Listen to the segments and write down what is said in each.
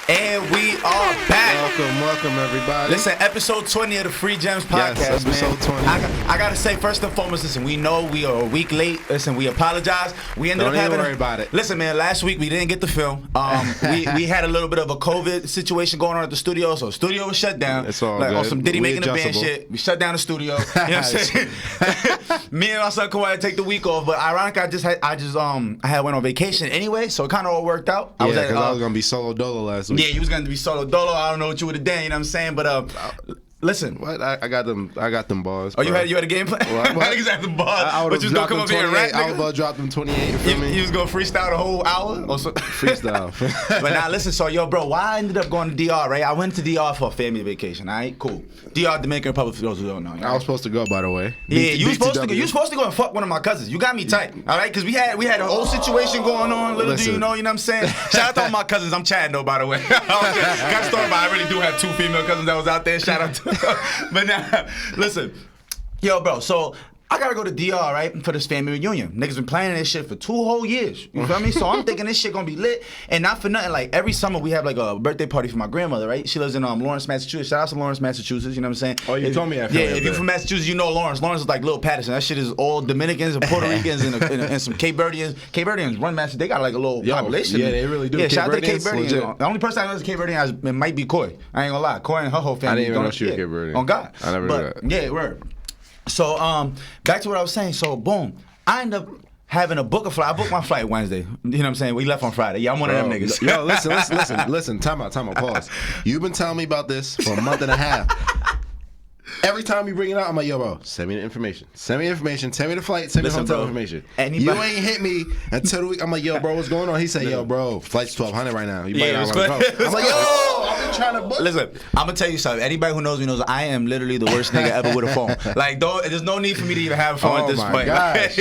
And we are back. Welcome, everybody. Listen, episode 20 of the Free Gems podcast, yes, episode 20. I gotta say, first and foremost, listen, we know we are a week late. Listen, we apologize. We ended Don't up even having. worry about it. Listen, man, last week we didn't get the film. We had a little bit of a COVID situation going on at the studio, so the studio was shut down. It's all like, good. On some Diddy We making a band adjustable. shit. We shut down the studio. You know what I'm saying? Me and my son Kawhi had to take the week off, but ironically, I had went on vacation anyway, so it kind of all worked out. Yeah, because I was gonna be solo dolo last week. Yeah, you was gonna be solo dolo. I don't know what you would have done. You know what I'm saying? But listen. What? I got them. I got them bars. Oh, bro. you had a game plan? What? Niggas had the bars. I But would you was have gonna dropped come them up here and 28. rap, I was about nigga? to drop them 28. You feel me? You was gonna freestyle the whole hour? Or so? Freestyle. But now listen, so yo, bro, why I ended up going to DR, right? I went to DR for a family vacation, all right? Cool. DR, Dominican Republic, for those who don't know. I was supposed to go, by the way. Yeah, you was supposed to go. BTW. You was supposed to go and fuck one of my cousins. You got me tight, all right? Because we had a whole situation going on. Little do you Listen. know, you know what I'm saying? Shout out to all my cousins. I'm Chad, though, by the way. Got a story, but I really do have 2 female cousins that was out there. Shout out to them. But now, listen, yo, bro. So I gotta go to DR, right, for this family reunion. Niggas been planning this shit for 2 whole years. You feel me? So I'm thinking this shit gonna be lit. And not for nothing, like every summer we have like a birthday party for my grandmother, right? She lives in Lawrence, Massachusetts. Shout out to Lawrence, Massachusetts. You know what I'm saying? Oh, you told me that. Yeah, if you're from Massachusetts, you know Lawrence. Lawrence is like Little Patterson. That shit is all Dominicans and Puerto Ricans and some Cape Verdeans. Cape Verdeans run Massachusetts. They got like a little population. Yeah, they really do. Yeah, Cape shout out to the Cape Verdeans, Verdeans. legit. The only person I know that's Cape Verdean it might be Coy. I ain't gonna lie. Coy and her whole family. I didn't even know don't- she was yeah, Cape Verdean. On God. I never knew But, that. yeah, word. So back to what I was saying. So boom, I end up having a book a flight. I booked my flight Wednesday. You know what I'm saying? We left on Friday. Yeah, I'm one of them niggas. Yo, listen. Time out. Pause. You've been telling me about this for a month and a half. Every time you bring it out, I'm like, yo, bro, send me the information. Send me the information. Send me the flight. Send me the Listen, hotel bro, information. anybody- You ain't hit me until the week. I'm like, yo, bro, what's going on? He said, yo, bro, flight's 1,200 right now. You might Yeah, not it was want to good. go. I'm like, yo, I've been trying to book. Listen, I'm gonna tell you something. Anybody who knows me knows I am literally the worst nigga ever with a phone. Like, there's no need for me to even have a phone at this my point. gosh.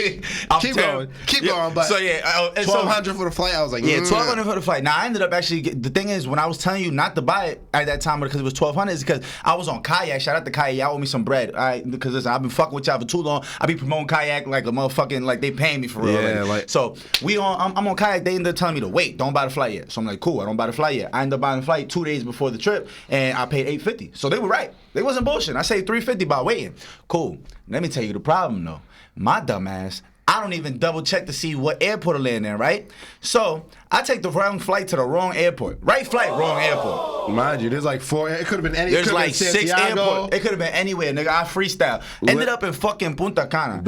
I'm Keep terrible. going. Keep going. But so yeah, and so- 1,200 for the flight. I was like, Yeah, 1,200 for the flight. Now I ended up actually. The thing is, when I was telling you not to buy it at that time because it was 1,200, is because I was on Kayak. Shout out to Kayak. Y'all owe me some bread, all right? Because listen, I've been fucking with y'all for too long. I be promoting Kayak like a motherfucking like they paying me for real. Yeah, already. like- So I'm on Kayak. They ended up telling me to wait. Don't buy the flight yet. So I'm like, cool. I don't buy the flight yet. I ended up buying the flight 2 days before the trip, and I paid $850. So they were right. They wasn't bullshit. I saved $350 by waiting. Cool. Let me tell you the problem though. My dumb ass. I don't even double check to see what airport to land in, right? So I take the wrong flight to the wrong airport. Right flight, wrong airport. Mind you, there's like 4. It could have been any. There's could've been like 6 Santiago. airports. It could have been anywhere, nigga. I freestyle. Ended up in fucking Punta Cana. And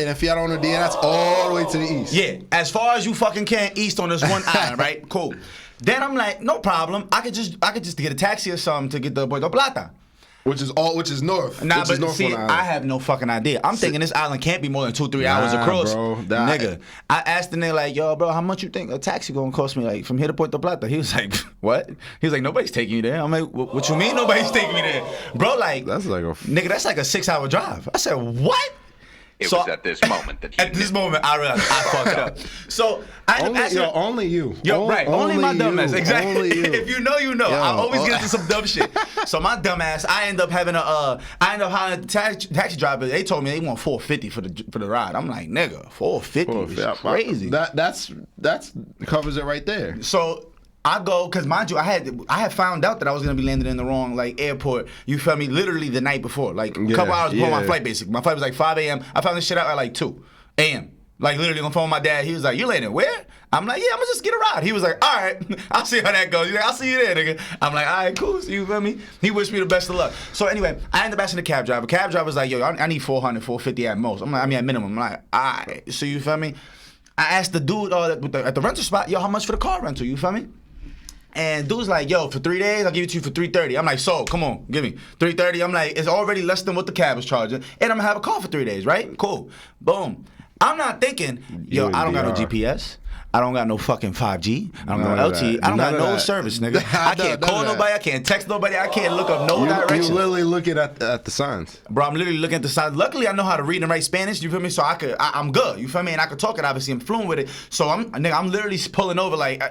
if y'all don't know DN, that's all the way to the east. Yeah, as far as you fucking can east on this one island, right? Cool. Then I'm like, no problem. I could just get a taxi or something to get to Puerto Plata. Which is north. Nah, which is but north see, on the island. I have no fucking idea. I'm thinking this island can't be more than 2-3 hours Nah, across. bro, Nigga, I asked the nigga like, yo, bro, how much you think a taxi gonna cost me like from here to Puerto Plata? He was like, what? He was like, nobody's taking you there. I'm like, what you mean nobody's taking me there? Bro, like, That's like a nigga, that's like a 6-hour drive. I said, what? It So- was at this moment that you At this moment, I realized I fucked up. So I ended up asking, only you. Yo, right. Only my dumb ass. you. Exactly. Only you. If you know, you know. Yo, I always get into some dumb shit. So my dumb ass, I end up having I end up hiring a taxi driver. They told me they want $450 for the ride. I'm like, nigga, $450 is crazy. That's covers it right there. So I go, cause mind you, I had found out that I was gonna be landing in the wrong like airport. You feel me? Literally the night before, like a couple hours before my flight. Basically, my flight was like 5 a.m. I found this shit out at like 2 a.m. Like literally on the phone with my dad. He was like, "You landing where?" I'm like, "Yeah, I'm gonna just get a ride." He was like, "All right, I'll see how that goes." He's like, "I'll see you there, nigga." I'm like, "All right, cool." So you feel me? He wished me the best of luck. So anyway, I ended up asking the cab driver. Cab driver's like, "Yo, I need 400, 450 at most." I'm like, at minimum. I'm like, "All right." So you feel me? I asked the dude at the rental spot, "Yo, how much for the car rental?" You feel me? And dude's like, yo, for 3 days, I'll give it to you for $330. I'm like, so, come on, give me $330. I'm like, it's already less than what the cab is charging, and I'm gonna have a car for 3 days, right? Cool. Boom. I'm not thinking, yo, I don't got no GPS. I don't got no fucking 5G. I don't got no LTE. I don't got no service, nigga. I can't call nobody. I can't text nobody. I can't look up no directions. You literally looking at the signs. Bro, I'm literally looking at the signs. Luckily, I know how to read and write Spanish. You feel me? So I'm good. You feel me? And I could talk it. Obviously, I'm fluent with it. So I'm literally pulling over like.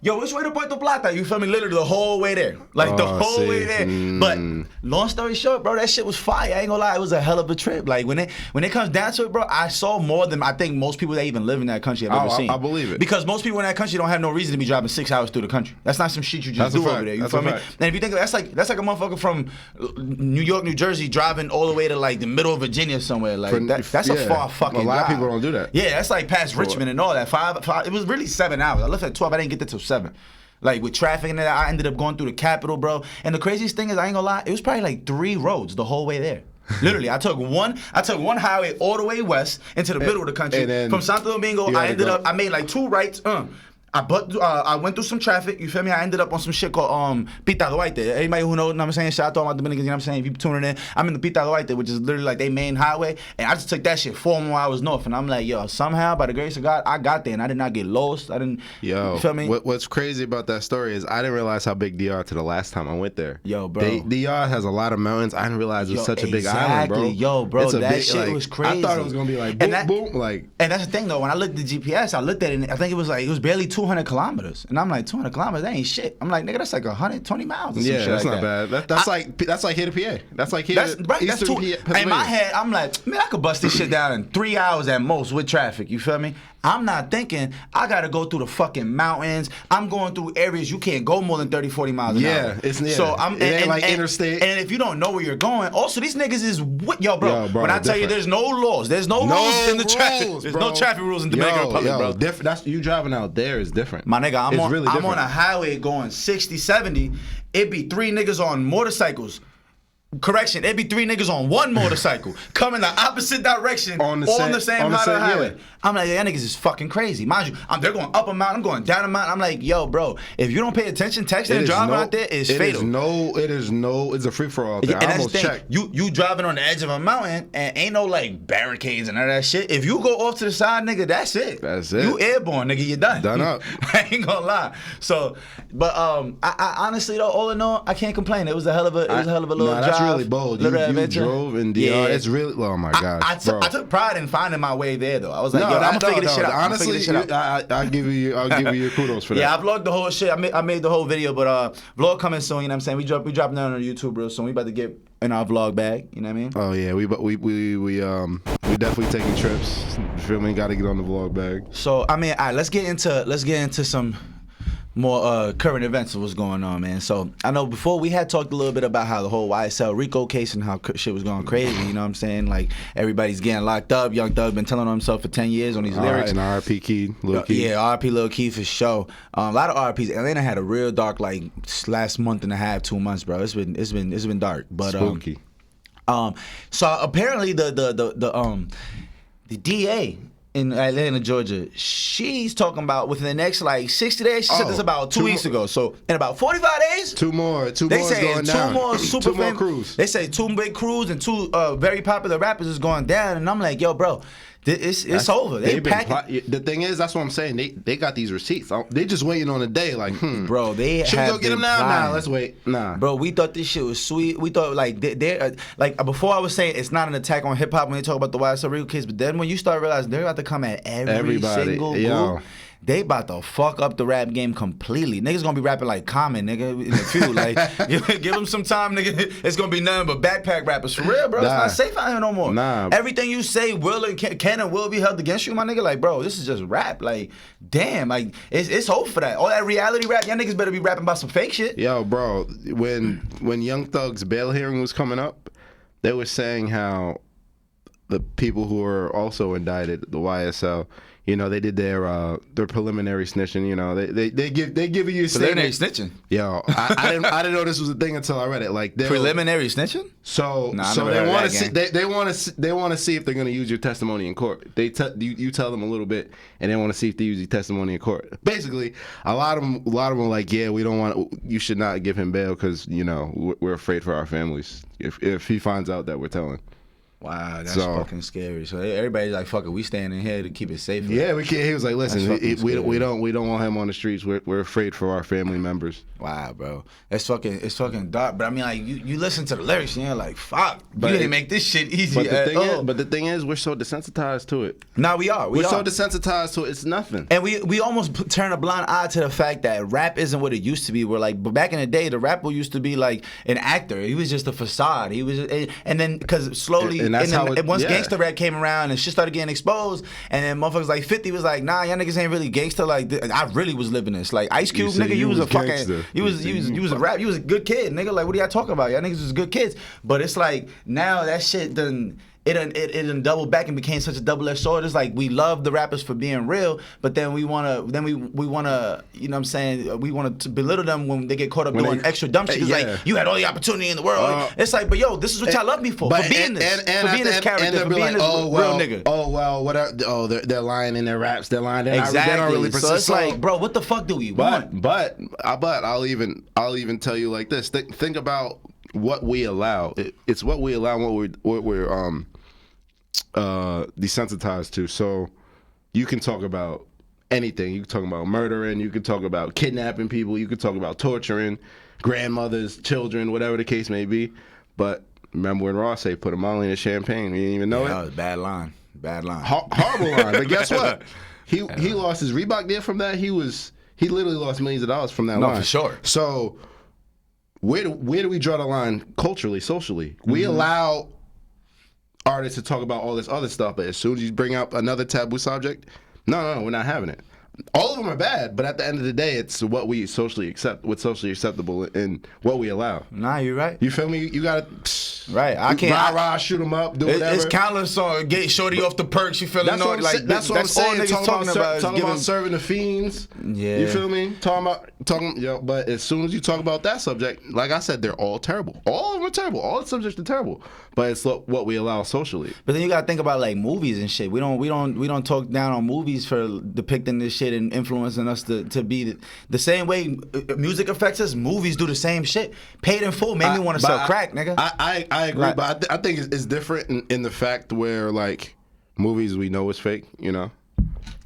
Yo, which way to Puerto Plata? You feel me? Literally the whole way there. Like the whole way there. But long story short, bro, that shit was fire. I ain't gonna lie, it was a hell of a trip. Like when it comes down to it, bro, I saw more than I think most people that even live in that country have ever seen. I believe it. Because most people in that country don't have no reason to be driving 6 hours through the country. That's not some shit you just do over there. You feel me? And if you think that's like a motherfucker from New York, New Jersey driving all the way to like the middle of Virginia somewhere. Like that's a far fucking drive. A lot of people don't do that. Yeah, that's like past Richmond and all that. Five. It was really 7 hours. I left at 12. I didn't get there till 7. Like with traffic and that, I ended up going through the Capitol, bro. And the craziest thing is, I ain't gonna lie, it was probably like 3 roads the whole way there. Literally, I took one highway all the way west into the middle of the country. From Santo Domingo, I made like 2 rights. I went through some traffic, you feel me? I ended up on some shit called Pita Duarte. Everybody who knows, you know what I'm saying? Shout out to all my Dominicans, you know what I'm saying? If you tuning in, I'm in the Pita Duarte, which is literally like their main highway. And I just took that shit 4 more hours north. And I'm like, yo, somehow, by the grace of God, I got there and I did not get lost. I didn't, you feel me? What's crazy about that story is I didn't realize how big DR to the last time I went there. Yo, bro. DR has a lot of mountains. I didn't realize it was such a big island, bro. Yo, bro, that shit was crazy. I thought it was going to be like, boom, boom. Like, and that's the thing, though. When I looked at the GPS, I looked at it and I think it was barely 200 kilometers. And I'm like, 200 kilometers, that ain't shit. I'm like, nigga, that's like 120 miles or some shit that's like not that. bad. That's like here to PA. That's like here to Eastern PA. In my head, I'm like, man, I could bust this shit down in 3 hours at most with traffic. You feel me? I'm not thinking I got to go through the fucking mountains. I'm going through areas you can't go more than 30, 40 miles an hour. So it ain't like interstate. And if you don't know where you're going, also these niggas is yo, bro. When I tell you there's no laws, there's no rules in the traffic. There's no traffic rules in Dominican Republic, bro. That's you driving out there is different. My nigga, I'm on a highway going 60, 70. It be 3 niggas on motorcycles. Correction, it'd be 3 niggas on 1 motorcycle coming the opposite direction on the same highway. I'm like, y'all niggas is fucking crazy. Mind you, they're going up a mountain, I'm going down a mountain. I'm like, yo, bro, if you don't pay attention, texting and driving out there is fatal. It's a free for all out there. I almost checked. You driving on the edge of a mountain and ain't no like barricades and all that shit. If you go off to the side, nigga, that's it. That's it. You airborne, nigga, you're done. Done up. I ain't gonna lie. So, but I honestly though, all in all, I can't complain. It was a hell of a little drive. That's really bold. You drove in DR. Yeah. It's really, oh my God. I took pride in finding my way there though. I was like, I'm gonna figure this shit out. Honestly, I'll give you your kudos for that. Yeah, I vlogged the whole shit. I made the whole video, but vlog coming soon. You know what I'm saying? We dropping that on our YouTube real soon. We about to get in our vlog bag. You know what I mean? Oh yeah, we definitely taking trips. You feel me? Got to get on the vlog bag. So I mean, all right, let's get into some more current events of what's going on, man. So I know before we had talked a little bit about how the whole YSL Rico case and how shit was going crazy. You know what I'm saying? Like everybody's getting locked up. Young Thug been telling on himself for 10 years on these lyrics. And RP Key, Lil Key. Yeah, RP Lil Key for sure. A lot of RPs. Atlanta had a real dark like last month and a half, 2 months, bro. It's been dark, but spooky. So apparently the DA in Atlanta, Georgia, she's talking about within the next like 60 days. She said this about 2 weeks ago. So in about 45 days, two more is going down. Two more super two more crews. They say 2 big crews and 2 very popular rappers is going down, and I'm like, yo, bro. It's over. The thing is, that's what I'm saying. They got these receipts. They just waiting on a day. Like, bro, they should we go get them now? Nah, let's wait. Nah, bro, we thought this shit was sweet. We thought like they're like before I was saying it's not an attack on hip hop when they talk about the YSL Rico kids, but then when you start realizing they're about to come at everybody, single group. They about to fuck up the rap game completely. Niggas gonna be rapping like Common, nigga, in the feud. Like, give them some time, nigga. It's gonna be nothing but backpack rappers. For real, bro. It's not safe out here no more. Nah. Everything you say can and will be held against you, my nigga. Like, bro, this is just rap. Like, damn. Like, it's hope for that. All that reality rap, y'all niggas better be rapping about some fake shit. Yo, bro, when Young Thug's bail hearing was coming up, they were saying how the people who were also indicted, the YSL, you know, they did their preliminary snitching. You know, they give you a preliminary snitching. Yo, I didn't know this was a thing until I read it. Like preliminary snitching. So they want to see they want to see if they're gonna use your testimony in court. You tell them a little bit, and they want to see if they use your testimony in court. Basically, a lot of them are like, yeah, we don't want. You should not give him bail because you know we're afraid for our families if he finds out that we're telling. Wow, that's fucking scary. So everybody's like, "Fuck it, we staying in here to keep it safe." Yeah, we can't. He was like, "Listen, we don't want him on the streets. We're afraid for our family members." Wow, bro, it's fucking dark. But I mean, like you listen to the lyrics and you're like, "Fuck, you didn't make this shit easy." But the thing is, we're so desensitized to it. No, we are. We're so desensitized to it. It's nothing. And we almost turn a blind eye to the fact that rap isn't what it used to be. We're like, but back in the day, the rapper used to be like an actor. He was just a facade. He was, and then because slowly, once gangster rap came around and shit started getting exposed, and then motherfuckers like 50 was like, nah, y'all niggas ain't really gangster. Like I really was living this. Like Ice Cube, nigga, you was a fucking, you was a rap, you was a good kid, nigga. Like what are y'all talking about? Y'all niggas was good kids. But it's like now that shit done. It done doubled back and became such a double-edged sword. It's like we love the rappers for being real, but then we wanna, you know what I'm saying? We want to belittle them when they get caught up doing extra dumb shit. It's like you had all the opportunity in the world. It's like, but yo, this is what y'all love me for being this, for being this character, for being this real nigga. Oh well, whatever. Oh, they're lying in their raps. They're lying. Exactly. They don't really persist. So it's like, bro, what the fuck do we want? But I'll even tell you like this. Think about what we allow. It's what we allow. What we're desensitized to. So you can talk about anything. You can talk about murdering. You can talk about kidnapping people. You can talk about torturing grandmothers, children, whatever the case may be. But remember when Ross say put a Molly in the champagne? You didn't even know it. That was a bad line. Horrible line. But guess what? He lost his Reebok deal from that. He literally lost millions of dollars from that line. No, for sure. So where do we draw the line culturally, socially? We allow artists to talk about all this other stuff, but as soon as you bring up another taboo subject, no, we're not having it. All of them are bad, but at the end of the day, it's what we socially accept, what's socially acceptable, and what we allow. Nah, you're right. You feel me? You gotta right. I can't rah, shoot them up, do whatever. It's countless songs. Get shorty off the perks. You feel me? That's what I'm saying. Talking about serving the fiends. Yeah. You feel me? Talking. But as soon as you talk about that subject, like I said, they're all terrible. All of them are terrible. All the subjects are terrible. But it's what we allow socially. But then you gotta think about like movies and shit. We don't talk down on movies for depicting this shit and influencing us to be the same way music affects us. Movies do the same shit. Paid in Full made me want to sell crack, nigga. I agree, right. But I think it's different in the fact where like movies we know is fake, you know.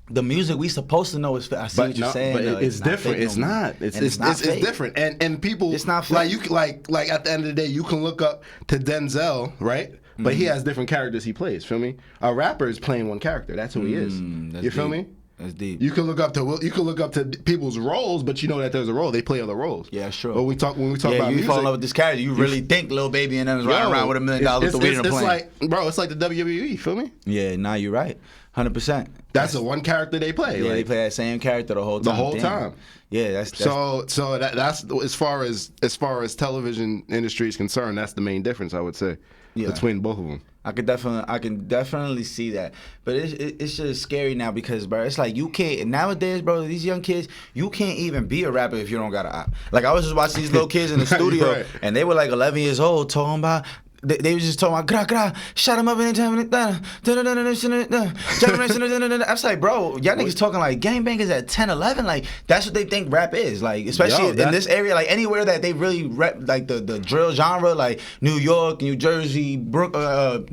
The music we supposed to know is fake. I see what you're saying. But it's different. It's not. It's different. And people, it's not fake. like at the end of the day, you can look up to Denzel, right? But he has different characters he plays. Feel me? A rapper is playing one character. That's who he is. You feel me? That's deep. You can look up to people's roles, but you know that there's a role. They play other roles. Yeah, sure. But when we talk about you music, fall in love with this character. You really think Lil Baby and them is riding around with $1 million with the weed in the plane. It's like the WWE. Feel me? Yeah, nah, you're right. 100%. That's the one character they play. Yeah, they play that same character the whole time. The whole time. Yeah, that's so that's as far as television industry is concerned. That's the main difference, I would say, between both of them. I can definitely see that, but it's just scary now because, bro, it's like you can't nowadays, bro. These young kids, you can't even be a rapper if you don't got an op. Like I was just watching these little kids in the studio, right. And they were like 11 years old, talking about. They was just talking about gra, shut him up anytime. I was like, bro, y'all niggas talking like gangbangers at 10, 11. Like that's what they think rap is. Like especially in this area, like anywhere that they really rap, like the drill genre, like New York, New Jersey, Brooklyn,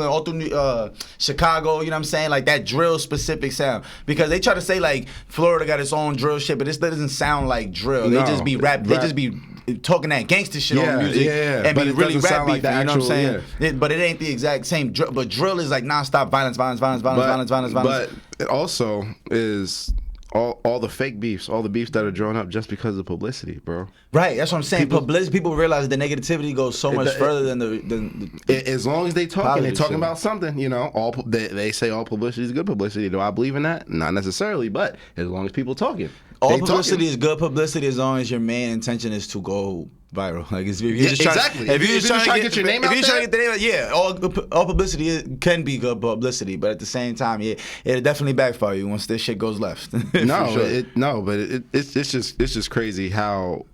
all through Chicago. You know what I'm saying? Like that drill specific sound. Because they try to say like Florida got its own drill shit, but this doesn't sound like drill. They just be rap. They just be talking that gangster shit on music and but be really rap like beefing, you know what I'm saying? But it ain't the exact same drill. But drill is like nonstop violence. But it also is all the fake beefs, all the beefs that are drawn up just because of publicity, bro. Right, that's what I'm saying. People realize the negativity goes so much further than the as long as they're talking about something, you know. They say all publicity is good publicity. Do I believe in that? Not necessarily, but as long as people talking. All publicity is good publicity as long as your main intention is to go viral. Like if you're just trying, if you're just trying to get your name out there, if you're trying to get the name, all publicity can be good publicity, but at the same time, it'll definitely backfire you once this shit goes left. It's just crazy how,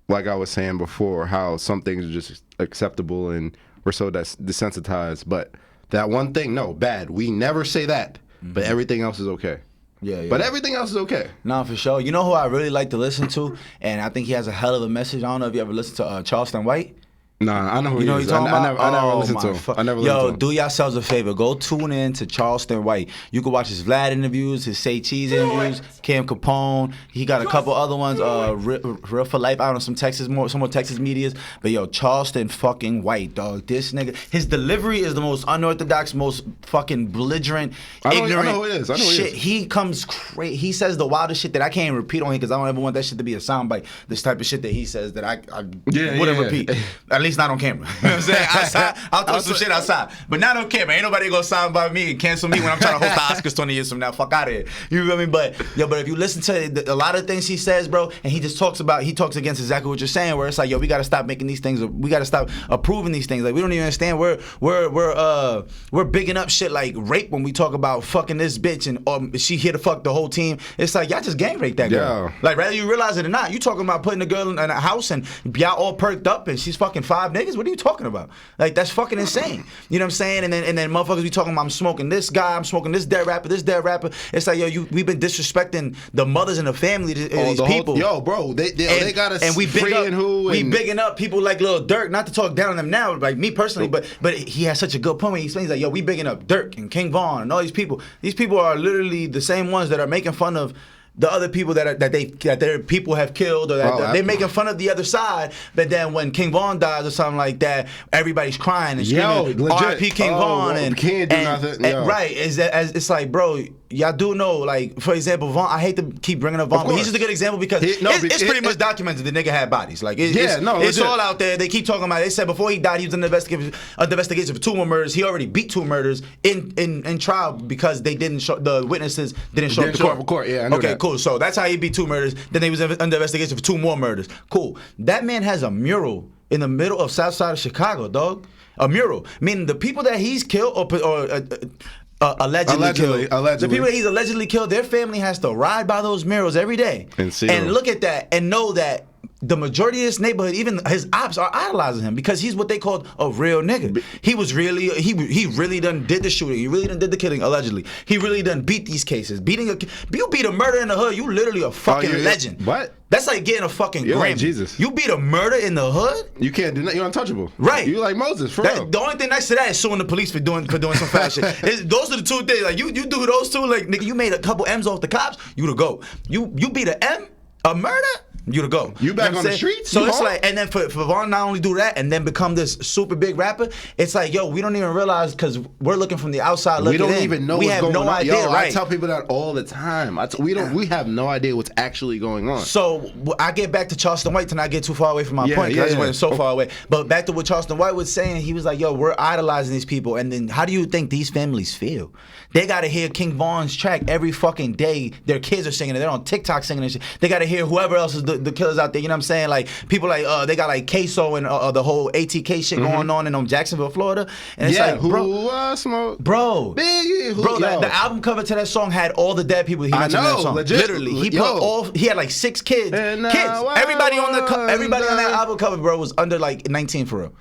like I was saying before, how some things are just acceptable and we're so desensitized. But that one thing, no, bad. We never say that, but everything else is okay. Yeah. But everything else is okay. Nah, for sure. You know who I really like to listen to, and I think he has a hell of a message. I don't know if you ever listened to Charleston White. Nah, I know who You know what he is. you're talking about? I never listened to him. I never listened to him. Do yourselves a favor. Go tune in to Charleston White. You can watch his Vlad interviews, his Say Cheese interviews, Cam Capone. He got a couple other ones. Real for Life. I don't know, some more Texas medias. But yo, Charleston fucking White, dog. This nigga, his delivery is the most unorthodox, most fucking belligerent, ignorant I know who it is. I know who it shit. is. He comes crazy. He says the wildest shit that I can't even repeat on here because I don't ever want that shit to be a soundbite. This type of shit that he says that I wouldn't repeat. At least not on camera. You know what I'm saying? Outside, I'll talk some shit outside. But not on camera. Ain't nobody gonna soundbite me and cancel me when I'm trying to host the Oscars 20 years from now. Fuck out of here. You know what I mean? But if you listen to a lot of things he says, bro, and he just talks against exactly what you're saying, where it's like, yo, we gotta stop making these things. We gotta stop approving these things. Like we don't even understand. We're bigging up shit like rape when we talk about fucking this bitch and she here to fuck the whole team. It's like y'all just gang rape that girl. Yeah. Like whether you realize it or not, you talking about putting a girl in a house and y'all all perked up and she's fucking 5 niggas. What are you talking about? Like that's fucking insane. You know what I'm saying? And then motherfuckers be talking about I'm smoking this guy, I'm smoking this dead rapper. It's like we've been disrespecting the mothers and the family of these people. Yo, bro, they got us. And we bigging up people like Lil Durk. Not to talk down on them now, like me personally, but he has such a good point when he explains like, yo, we bigging up Durk and King Von and all these people. These people are literally the same ones that are making fun of the other people that their people have killed, or that they're making fun of the other side. But then when King Von dies or something like that, everybody's crying and screaming, "R.I.P. King Von," and can't do nothing. And, right? It's like, bro, y'all do know, like, for example, Von. I hate to keep bringing up Von, but he's just a good example because it's pretty much documented the nigga had bodies. Like, it's all out there. They keep talking about it. They said before he died, he was under investigation for 2 more murders. He already beat 2 murders in trial because the witnesses didn't show up to court. Yeah, I know okay, that. cool. So that's how he beat 2 murders. Then he was under investigation for 2 more murders. Cool. That man has a mural in the middle of South Side of Chicago, dog. A mural, meaning the people that he's killed or allegedly killed. The people that he's allegedly killed, their family has to ride by those murals every day and look at that and know that the majority of this neighborhood, even his ops, are idolizing him because he's what they called a real nigga. He really done did the shooting. He really done did the killing, allegedly. He really done beat these cases. You beat a murder in the hood, you literally a fucking legend. What? That's like getting a fucking Grammy. Like Jesus. You beat a murder in the hood? You can't do that. You're untouchable. Right. You like Moses, for real. The only thing next to that is suing the police for doing some foul shit. Those are the 2 things. Like you do those 2, like nigga, you made a couple M's off the cops, you to go. You beat a M, a murder, you to go. You back on the streets? So it's like, and then for Von not only do that and then become this super big rapper, it's like, yo, we don't even realize because we're looking from the outside looking in. We don't even know what's going on. We have no idea, Yo, right? I tell people that all the time. We have no idea what's actually going on. So I get back to Charleston White to not get too far away from my point because I just went so far away. But back to what Charleston White was saying, he was like, yo, we're idolizing these people. And then how do you think these families feel? They got to hear King Von's track every fucking day. Their kids are singing it. They're on TikTok singing and shit. They got to hear whoever else is the killers out there. You know what I'm saying? Like people like they got like Queso and the whole ATK shit going on in Jacksonville, Florida. And it's like, bro, smoke, bro, the album cover to that song had all the dead people he mentioned in that song. Legit. Literally, he had like 6 kids. Everybody on that album cover, bro, was under like 19 for real.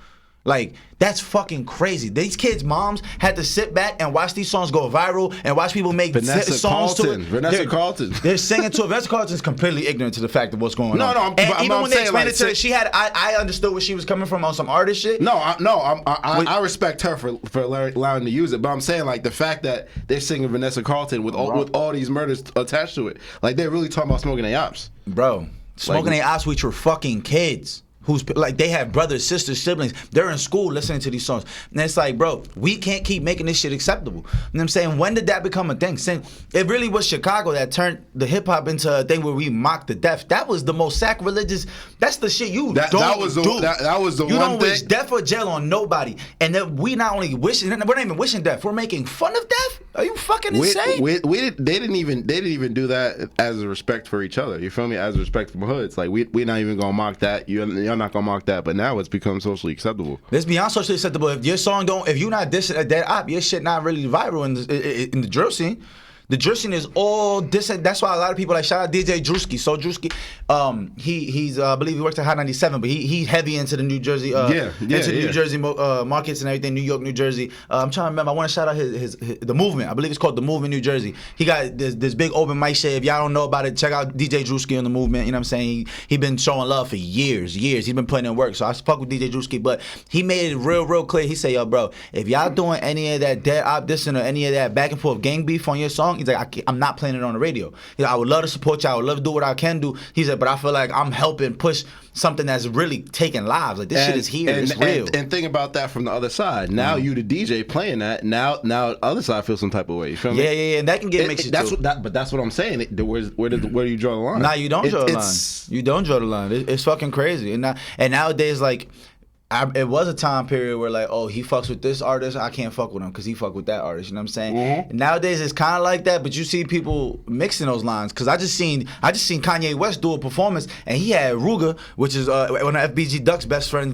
Like, that's fucking crazy. These kids' moms had to sit back and watch these songs go viral and watch people make songs to it. Vanessa Carlton. They're singing to it. Vanessa Carlton's completely ignorant to the fact of what's going on. No, even when they explained it to her, she had, I understood where she was coming from on some artist shit. I respect her for allowing to use it, but I'm saying like the fact that they're singing Vanessa Carlton with all these murders attached to it, like they're really talking about smoking their ops. Bro, smoking their ops with your fucking kids. Who's like they have brothers, sisters, siblings. They're in school listening to these songs. And it's like, bro, we can't keep making this shit acceptable. You know what I'm saying? When did that become a thing? It really was Chicago that turned the hip hop into a thing where we mocked the deaf. That was the most sacrilegious. That's the shit you don't do. That was the you don't wish death or jail on nobody. And then we not only wishing, we're not even wishing death. We're making fun of death. Are you fucking insane? They didn't even do that as a respect for each other. You feel me? As a respect for hoods. Like we're not even gonna mock that. You're not gonna mock that. But now it's become socially acceptable. It's beyond socially acceptable. If your song if you're not dissing a dead op, your shit not really viral in the drill scene. The Drewski is all this. That's why a lot of people like shout out DJ Drewski. So Drewski, he's I believe he works at Hot 97, but he's heavy into the New Jersey, New Jersey markets and everything. New York, New Jersey. I'm trying to remember. I want to shout out his the movement. I believe it's called the Movement New Jersey. He got this big open mic shit. If y'all don't know about it, check out DJ Drewski on the movement. You know what I'm saying? He been showing love for years. He's been putting in work. So I fuck with DJ Drewski, but he made it real clear. He said, yo, bro, if y'all doing any of that dead op dissing or any of that back and forth gang beef on your song, he's like, I'm not playing it on the radio. He's like, I would love to support you. I would love to do what I can do. He said, but I feel like I'm helping push something that's really taking lives. Like, this shit is here. It's real. And think about that from the other side. Now you the DJ playing that. Now the other side feels some type of way. You feel me? Yeah. And that can get mixed too. But that's what I'm saying. Where do you draw the line? Nah, you don't draw the line. You don't draw the line. It's fucking crazy. And nowadays, like, it was a time period where like, oh, he fucks with this artist, I can't fuck with him because he fuck with that artist. You know what I'm saying? Mm-hmm. Nowadays it's kind of like that, but you see people mixing those lines. Because I just seen Kanye West do a performance, and he had Ruger, which is one of FBG Duck's best friends.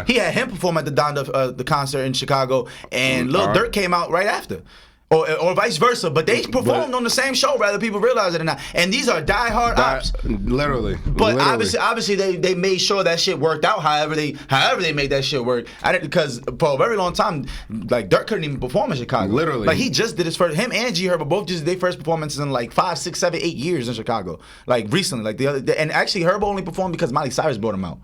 He had him perform at the Donda the concert in Chicago, and Lil Durk came out right after. Or vice versa, but they performed on the same show, whether people realize it or not. And these are diehard ops, literally. But obviously, they made sure that shit worked out. However they made that shit work. Because for a very long time, like Durk couldn't even perform in Chicago. Literally, like he just did his first. Him and G Herbo both just did their first performances in like 5, 6, 7, 8 years in Chicago. Like recently, like the other day. And actually, Herbo only performed because Miley Cyrus brought him out.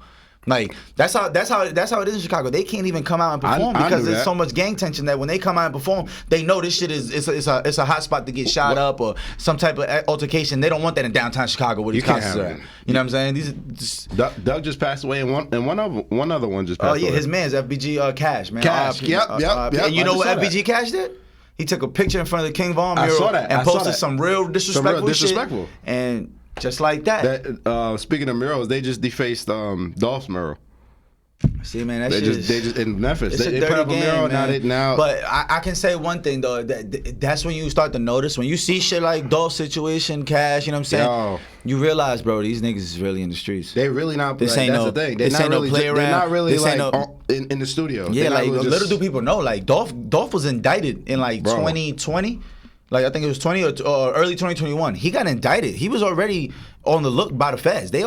Like that's how it is in Chicago. They can't even come out and perform because there's so much gang tension that when they come out and perform, they know this shit is it's a hot spot to get shot up or some type of altercation. They don't want that in downtown Chicago where these concerts are at. You know what I'm saying? Doug just passed away, and one other one just passed away. Oh yeah, his man's FBG Cash, man. Cash, yep. And you know what FBG Cash did? He took a picture in front of the King Von mural and posted some real disrespectful shit. And just like that. Speaking of murals, they just defaced Dolph's mural. See, man, they just in Memphis. They put up a mural now. But I can say one thing though. That's when you start to notice when you see shit like Dolph situation, Cash. You know what I'm saying? You realize, bro, these niggas is really in the streets. They really not. This like, ain't that's no. the thing. They're not really like in the studio. Yeah, like little do people know. Like Dolph was indicted in like 2020. Like I think it was 20 or early 2021. He got indicted. He was already on the look by the feds. They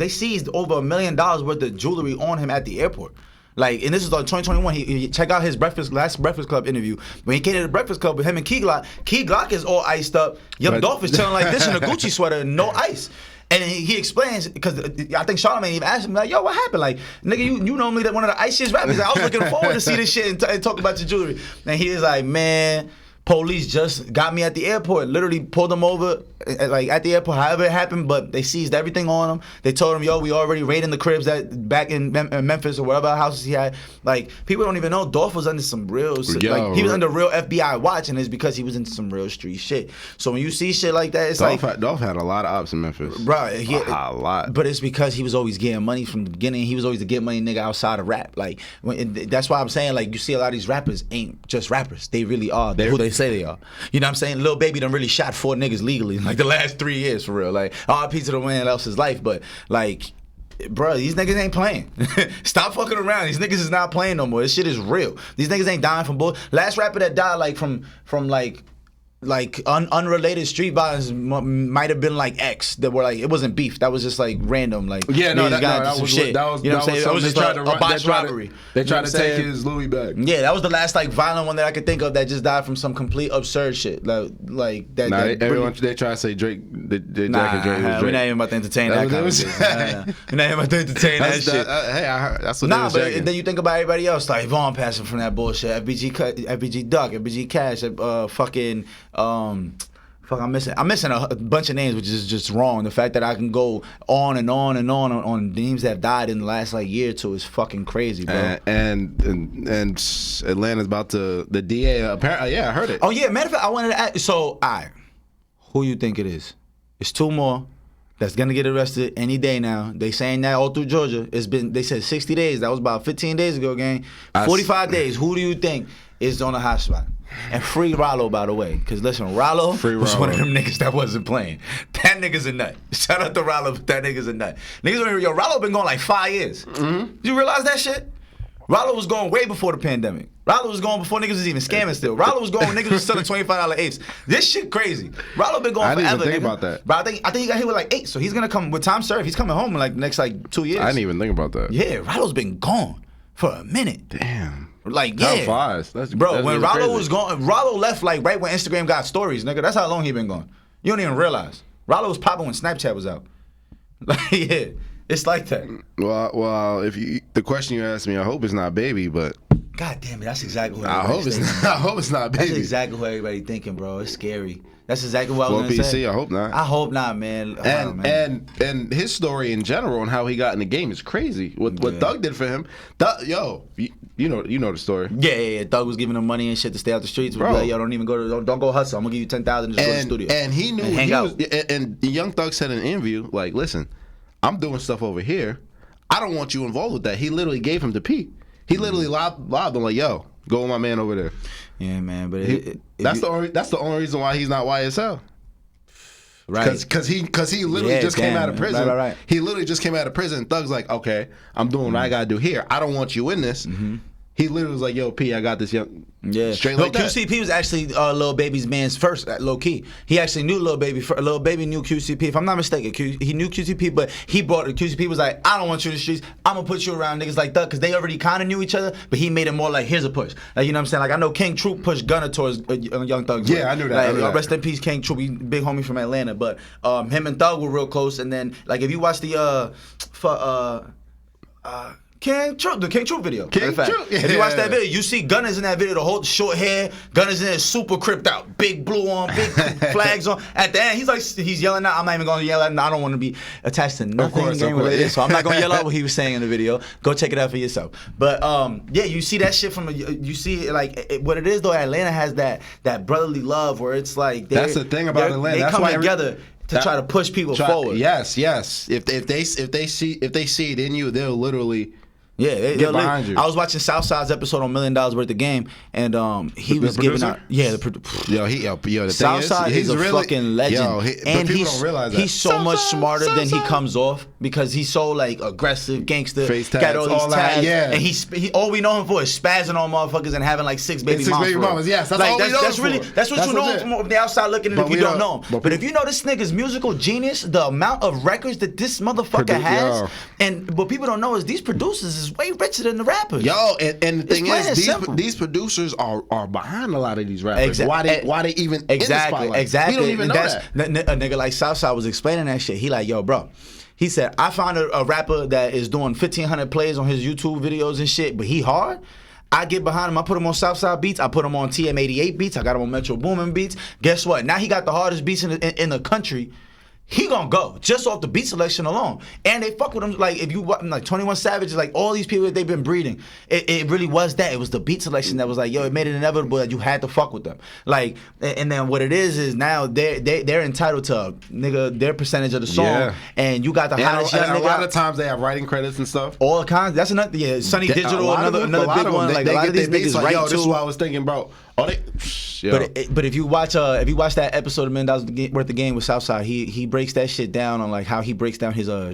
seized over $1 million worth of jewelry on him at the airport. Like, and this is like 2021. He check out his last Breakfast Club interview. When he came to the Breakfast Club with him and Key Glock is all iced up. Young Dolph is chilling like this in a Gucci sweater, no ice. And he explains, because I think Charlamagne even asked him, like, yo, what happened? Like, nigga, you normally one of the iciest rappers. Like, I was looking forward to see this shit and talk about your jewelry. And he is like, man, police just got me at the airport, literally pulled him over, like at the airport, however it happened, but they seized everything on him. They told him, yo, we already raiding the cribs that back in Memphis or wherever houses he had. Like, people don't even know Dolph was under some real, he was under real FBI watch, and it's because he was into some real street shit. So when you see shit like that, it's Dolph had a lot of ops in Memphis. Bro, a lot. But it's because he was always getting money from the beginning. He was always the get money nigga outside of rap. Like, that's why I'm saying, like, you see a lot of these rappers ain't just rappers. They really are who they say they are. You know what I'm saying? Lil Baby done really shot 4 niggas legally in like the last 3 years for real. Like, RIP to the man else's life, but like, bro, these niggas ain't playing. Stop fucking around. These niggas is not playing no more. This shit is real. These niggas ain't dying from bull. Last rapper that died like from unrelated street violence might have been like X that were like, it wasn't beef, that was just like random, like that was shit. That was, you know what I'm saying? It was just a botched robbery. They tried to take his Louis back. Yeah, that was the last like violent one that I could think of that just died from some complete absurd shit. Like that. Nah, everyone they try to say Drake. Drake and Drake. We're not even about to entertain that conversation. We're not even about to entertain that shit. Hey, I heard that's what. Nah, but then you think about everybody else, like Vaughn passing from that bullshit. FBG Duck, FBG Cash, I'm missing a bunch of names, which is just wrong. The fact that I can go on and on and on names that have died in the last like year or two is fucking crazy, bro. And Atlanta's about to the DA apparently. Yeah, I heard it. Oh yeah, matter of fact, I wanted to ask. So, all right, who you think it is? It's 2 more that's gonna get arrested any day now. They saying that all through Georgia. They said 60 days. That was about 15 days ago, gang. 45 days. Who do you think is on the hot spot? And free Rollo, by the way. Because listen, Rollo was one of them niggas that wasn't playing. That nigga's a nut. Shout out to Rollo, but that nigga's a nut. Rollo been going like 5 years. Mm-hmm. You realize that shit? Rollo was going way before the pandemic. Rollo was going before niggas was even scamming still. Rollo was going when niggas was selling $25 apes. This shit crazy. Rollo been going forever. I didn't even think nigga. about that. Bro, I think he got hit with like 8, so he's gonna come with time served. He's coming home in like the next like 2 years. I didn't even think about that. Yeah, Rollo's been gone for a minute. Damn. Like, Time yeah. flies. That's when really Rollo crazy. was gone, Rollo left like right when Instagram got stories, nigga. That's how long he been gone. You don't even realize. Rollo was popping when Snapchat was out. Like, yeah, it's like that. Well, if the question you asked me, I hope it's not baby, but God damn it, that's exactly what I hope it's not. I hope it's not baby. That's exactly what everybody thinking, bro. It's scary. That's exactly what I Well, was gonna PC, say. I hope not. I hope not, man. And his story in general and how he got in the game is crazy. What Thug did for him, you know the story. Yeah. Thug was giving him money and shit to stay out the streets. Bro, like, yo, don't even don't go hustle. I'm gonna give you $10,000 to go to the studio. And he knew and Young Thug said in an interview, like, listen, I'm doing stuff over here. I don't want you involved with that. He literally gave him to P. He literally lobbed him like, yo, go with my man over there. Yeah, man. But that's the only reason why he's not YSL. Right. Because he literally just came out of prison. Right. He literally just came out of prison. Thug's like, okay, I'm doing what I gotta do here. I don't want you in this. He literally was like, yo, P, I got this young. Yeah. Straight like that. QCP was actually Lil Baby's man's first, low key. He actually knew Lil Baby. Lil Baby knew QCP. If I'm not mistaken, he knew QCP, but he brought QCP was like, I don't want you in the streets. I'm gonna put you around niggas like that because they already kind of knew each other. But he made it more like, here's a push. Like, you know what I'm saying? Like, I know King Troop pushed Gunna towards Young Thug. Yeah, I knew that. Like, rest in peace, King Troop. He big homie from Atlanta. But him and Thug were real close. And then like if you watch the King Troop, the King Troop video. King Troop, If you watch that video, you see Gunna's in that video, the whole short hair. Gunna's in there super cripped out, big blue on, big flags on. At the end, he's yelling out. I'm not even gonna yell at him. I don't want to be attached to nothing related, so I'm not gonna yell out what he was saying in the video. Go check it out for yourself. But yeah, you see that shit you see like what it is though. Atlanta has that brotherly love where it's like that's the thing about Atlanta. They that's come why together. To try to push people forward. Yes. If they see it in you, they'll literally get behind you. I was watching Southside's episode on $1 Million Worth of Game, and he was giving out. Yeah, the Southside is a really, fucking legend, and people don't realize that. He's so much smarter than he comes off because he's so like aggressive, gangster, face tags, got all these tags, yeah. And he all we know him for is spazzing on motherfuckers and having like 6 baby mamas. Yes, that's like, all we know that's him really for. that's what you know from the outside looking in if you don't know him. But if you know this nigga's musical genius, the amount of records that this motherfucker has, and what people don't know is these producers is way richer than the rappers. Yo, and the thing is, these producers are behind a lot of these rappers. Exactly. Why they even in the spotlight? Exactly. We don't even know that. A nigga like Southside was explaining that shit. He like, yo, bro. He said, I found a rapper that is doing 1,500 plays on his YouTube videos and shit, but he hard. I get behind him. I put him on Southside beats. I put him on TM88 beats. I got him on Metro Boomin beats. Guess what? Now he got the hardest beats in the country. He gonna go just off the beat selection alone, and they fuck with him. Like if you like 21 Savage, like all these people that they've been breeding, it really was that. It was the beat selection that was like, yo, it made it inevitable that you had to fuck with them. Like, and then what it is now they're entitled to their percentage of the song, and you got the hottest young nigga. A lot of times they have writing credits and stuff. All kinds. That's another. Yeah, Sunny Digital, another big one. Like a lot of these niggas write too. This is what I was thinking, bro. But if you watch that episode of $1 Million Worth of Game with Southside, he breaks that shit down on like how he breaks down his I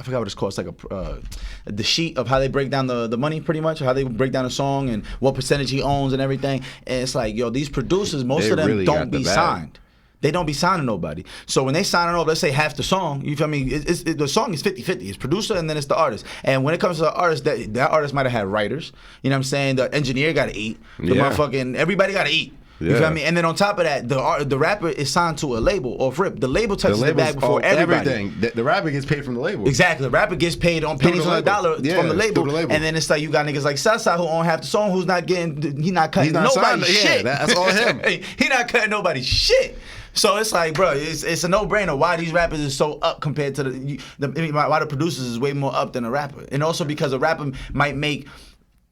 forgot what it's called. It's like the sheet of how they break down the money, pretty much how they break down a song and what percentage he owns and everything. And it's like, yo, these producers, most of them really don't be signed. They don't be signing nobody. So when they signing off, let's say half the song, you feel me? The song is 50-50. It's producer and then it's the artist. And when it comes to the artist, that artist might have had writers. You know what I'm saying? The engineer got to eat. The motherfucking everybody got to eat. You feel me? And then on top of that, the rapper is signed to a label off rip. The label touches the bag before everybody. Everything. The rapper gets paid from the label. Exactly. The rapper gets paid on pennies on the dollar from the label. And then it's like you got niggas like Southside who own half the song who's not getting, he not cutting nobody's shit. That's all him. He not cutting nobody's shit. So it's like, bro, it's a no-brainer why these rappers is so up compared to why the producers is way more up than a rapper. And also because a rapper might make,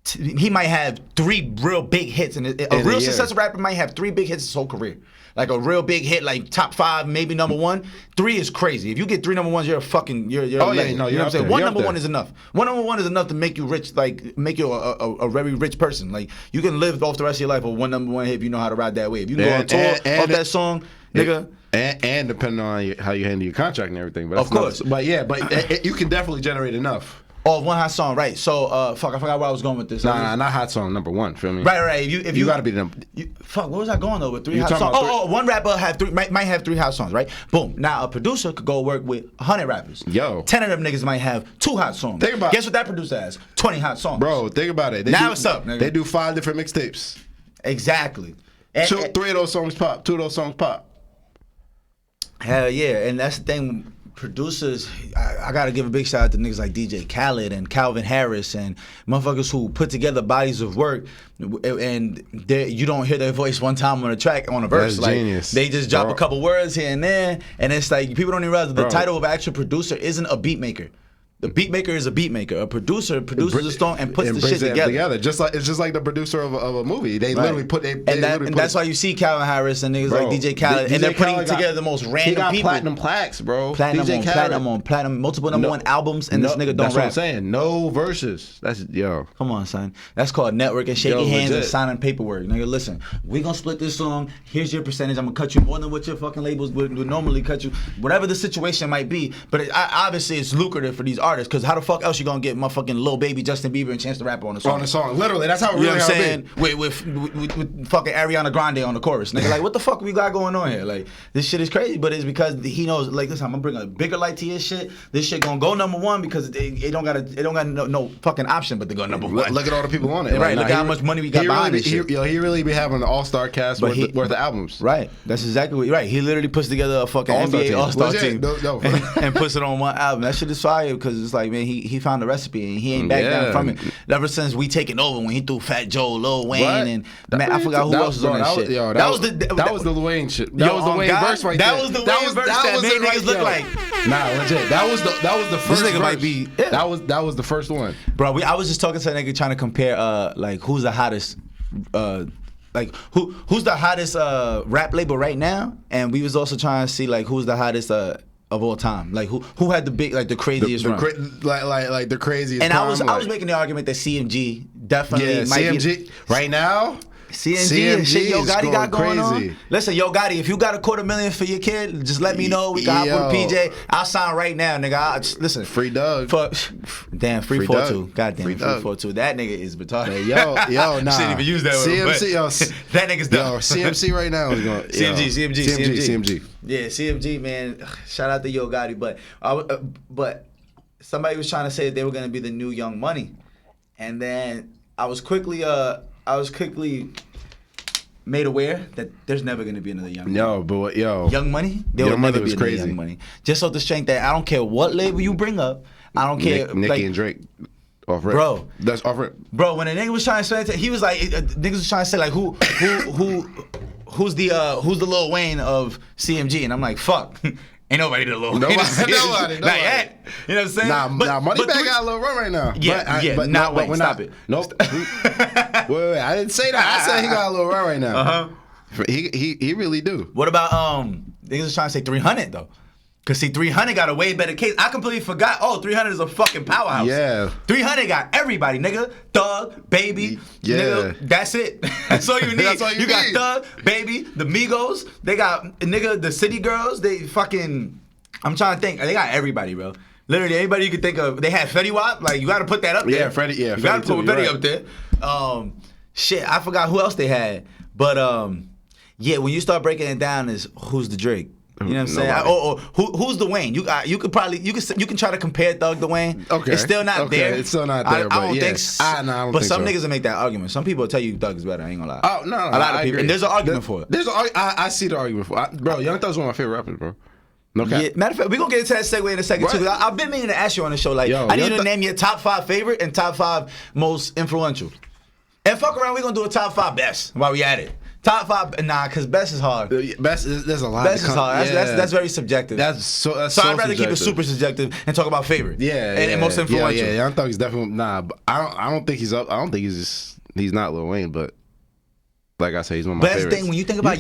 he might have 3 real big hits. And a real successful rapper might have 3 big hits his whole career. Like a real big hit, like top 5, maybe number 1. 3 is crazy. If you get 3 number 1s, you're a fucking, you're a legend. You know what I'm saying? 1 number 1 is enough. 1 number 1 is enough to make you rich, like make you a very rich person. Like you can live off the rest of your life with 1 number 1 hit if you know how to ride that wave. If you can go on tour off that song, nigga. And depending on how you handle your contract and everything. But of course. But you can definitely generate enough. Oh, one hot song, right? So, fuck, I forgot where I was going with this. Nah, not hot song number one. Feel me? Right. If you gotta be the. Fuck, where was I going though with three You hot talking songs? about One rapper might have 3 hot songs, right? Boom. Now a producer could go work with 100 rappers. Yo. 10 of them niggas might have 2 hot songs. Think about. Guess what that producer has? 20 hot songs. Bro, think about it. What's up, nigga? They do 5 different mixtapes. Exactly. 3 of those songs pop. 2 of those songs pop. Hell yeah, and that's the thing. Producers, I gotta give a big shout out to niggas like DJ Khaled and Calvin Harris and motherfuckers who put together bodies of work, and you don't hear their voice one time on a track on a verse. That's like genius. They just drop Bro. a couple words here and there, and it's like people don't even realize the title of actual producer isn't a beat maker. The beat maker is a beat maker. A producer produces a song and puts the shit together. It's just like the producer of a movie. They literally put it. And that's why you see Calvin Harris and niggas like DJ Khaled, and they're putting together the most random he got people. Platinum plaques, bro. Platinum, multiple number 1 albums, and this nigga don't that's rap. What I'm saying. No verses. That's Come on, son. That's called networking, shaking hands, and legit. signing paperwork. Nigga, listen, we gonna split this song. Here's your percentage. I'm gonna cut you more than what your fucking labels would normally cut you. Whatever the situation might be. But obviously, it's lucrative for these artists, because how the fuck else you gonna get motherfucking Lil Baby, Justin Bieber, and Chance the Rapper on the song? On the song. Literally, that's how it You know really what I'm how it saying? With fucking Ariana Grande on the chorus. Nigga, like, what the fuck we got going on here? Like, this shit is crazy, but it's because he knows, like, listen, I'm gonna bring a bigger light to his shit. This shit gonna go number 1 because it don't got no fucking option but to go number 1. Look at all the people on it. Right, look at how much money we got behind this shit. He really be having an all-star cast worth of albums. Right, that's exactly what. Right, he literally puts together a fucking NBA All-Star team and puts it on one album. That shit is fire because it's like, man, he found the recipe and he ain't back down from it. Ever since we taking over, when he threw Fat Joe, Lil Wayne, and man, I forgot who else was on that shit. That was the Lil Wayne shit. That was the Wayne verse right there. That was the Wayne verse that made niggas look like. Nah, legit. That was the first. This nigga verse. might be. That was the first one, bro. I was just talking to a nigga trying to compare like who's the hottest. Like who's the hottest rap label right now, and we was also trying to see like who's the hottest of all time, like who had the big, like the craziest run, like the craziest. And I was making the argument that CMG definitely might CMG be right now. CMG and shit Yo Gotti got going crazy. on. Listen, Yo Gotti, if you got $250,000 for your kid, just let me know. We got with PJ. I'll sign right now, nigga. Listen, free Doug. Damn, free 42. Goddamn, free 42. That nigga is retarded. Yo, nah. Shouldn't even use that word. CMC, that nigga's dumb. Yo, CMC right now is going. CMG. Yeah, CMG, man. Shout out to Yo Gotti, but somebody was trying to say that they were gonna be the new Young Money, and then I was quickly made aware that there's never gonna be another Young Money. Young Money, there will never be another Young Money. Just off the strength that I don't care what label you bring up, I don't care. Nicki and Drake, off rip. Bro, that's off rip. Bro, when a nigga was trying to say, he was like, niggas was trying to say like who's the Lil Wayne of CMG, and I'm like, fuck. Ain't nobody the Lil Wayne. Nobody. Like that. You know what I'm saying? Nah, Moneybagg got a little run right now. Stop it. Nope. wait, I didn't say that. I said he got a little run right now. Uh-huh. He really do. What about niggas was trying to say 300 though? Cause see, 300 got a way better case. I completely forgot. 300 is a fucking powerhouse. Yeah. 300 got everybody, nigga. Thug, Baby, nigga. That's it. That's all you need. That's all you got need. Thug, Baby, the Migos. They got nigga the City Girls. They fucking. I'm trying to think. They got everybody, bro. Literally anybody you could think of. They had Fetty Wap. Like you got to put that up there. Yeah, Freddie. Yeah, you got to put Fetty up there. Shit, I forgot who else they had. But yeah, when you start breaking it down, is who's the Drake. You know what I'm saying? Who's the Wayne? You can try to compare Thug to Wayne. Okay, it's still not there. It's still not there. I don't think. I don't but think some so. niggas will make that argument. Some people will tell you Thug is better. I ain't gonna lie. Oh no, a lot of people. agree. And there's an argument for it. I see the argument for it. Bro, Young Thug's one of my favorite rappers, bro. No cap. Yeah, matter of fact, we're gonna get into that segue in a second too. I've been meaning to ask you on the show. Like, I need you to name your top 5 favorite and top 5 most influential. And fuck around, we're gonna do a top 5 best while we at it. Top 5, nah, because best is hard. Best is there's a lot. Best is hard. That's very subjective. So I'd rather keep it super subjective and talk about favorite. And most influential. Yeah, Young Thug is definitely but I don't think he's up. I don't think he's not Lil Wayne, but like I say, he's one of my favorites. But that's the thing when you think about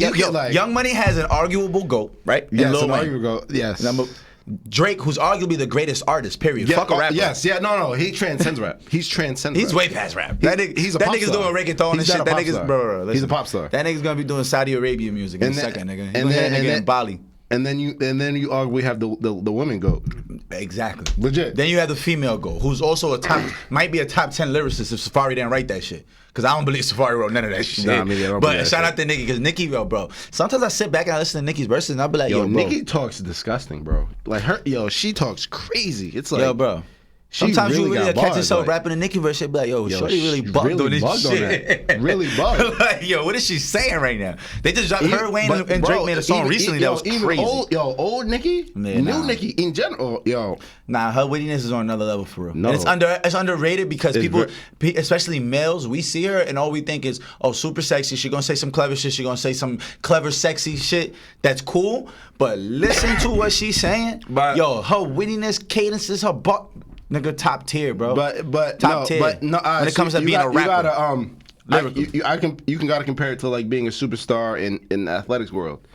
Young Money has an arguable GOAT, right? Yes, Lil an Wayne. arguable GOAT. Yes. Drake, who's arguably the greatest artist, period. Yeah, Fuck a rapper. Yes, no, he transcends rap. He's way past rap. He's a pop nigga's star. doing reggaeton and shit. He's a pop star. That nigga's gonna be doing Saudi Arabian music in a second, nigga. And then Bali. and then you arguably have the women GOAT. Exactly. Legit. Then you have the female GOAT, who's also might be a top 10 lyricist if Safari didn't write that shit. Because I don't believe Safari wrote none of that shit. Nah, I don't but shout out to Nicki, because Nicki, bro. Sometimes I sit back and I listen to Nicki's verses and I'll be like, yo, bro. Nicki talks disgusting, bro. Like she talks crazy. It's like, yo, bro. Sometimes you really catch yourself rapping a Nicki verse, shit, be like, yo, shorty really bugged on this shit. Really bugged. Like, yo, what is she saying right now? They just dropped her, Wayne, and Drake made a song recently that was crazy. Old Nicki, new Nicki in general, yo. Nah, her wittiness is on another level for real. No. And it's underrated because people, especially males, we see her and all we think is, oh, super sexy. She gonna say some clever shit. She gonna say some clever, sexy shit. That's cool. But listen to what she's saying. Yo, her wittiness, cadences, her buck. Nigga, top tier, bro. But top tier. But no, when it comes to being a rapper, you gotta compare it to like being a superstar in the athletics world.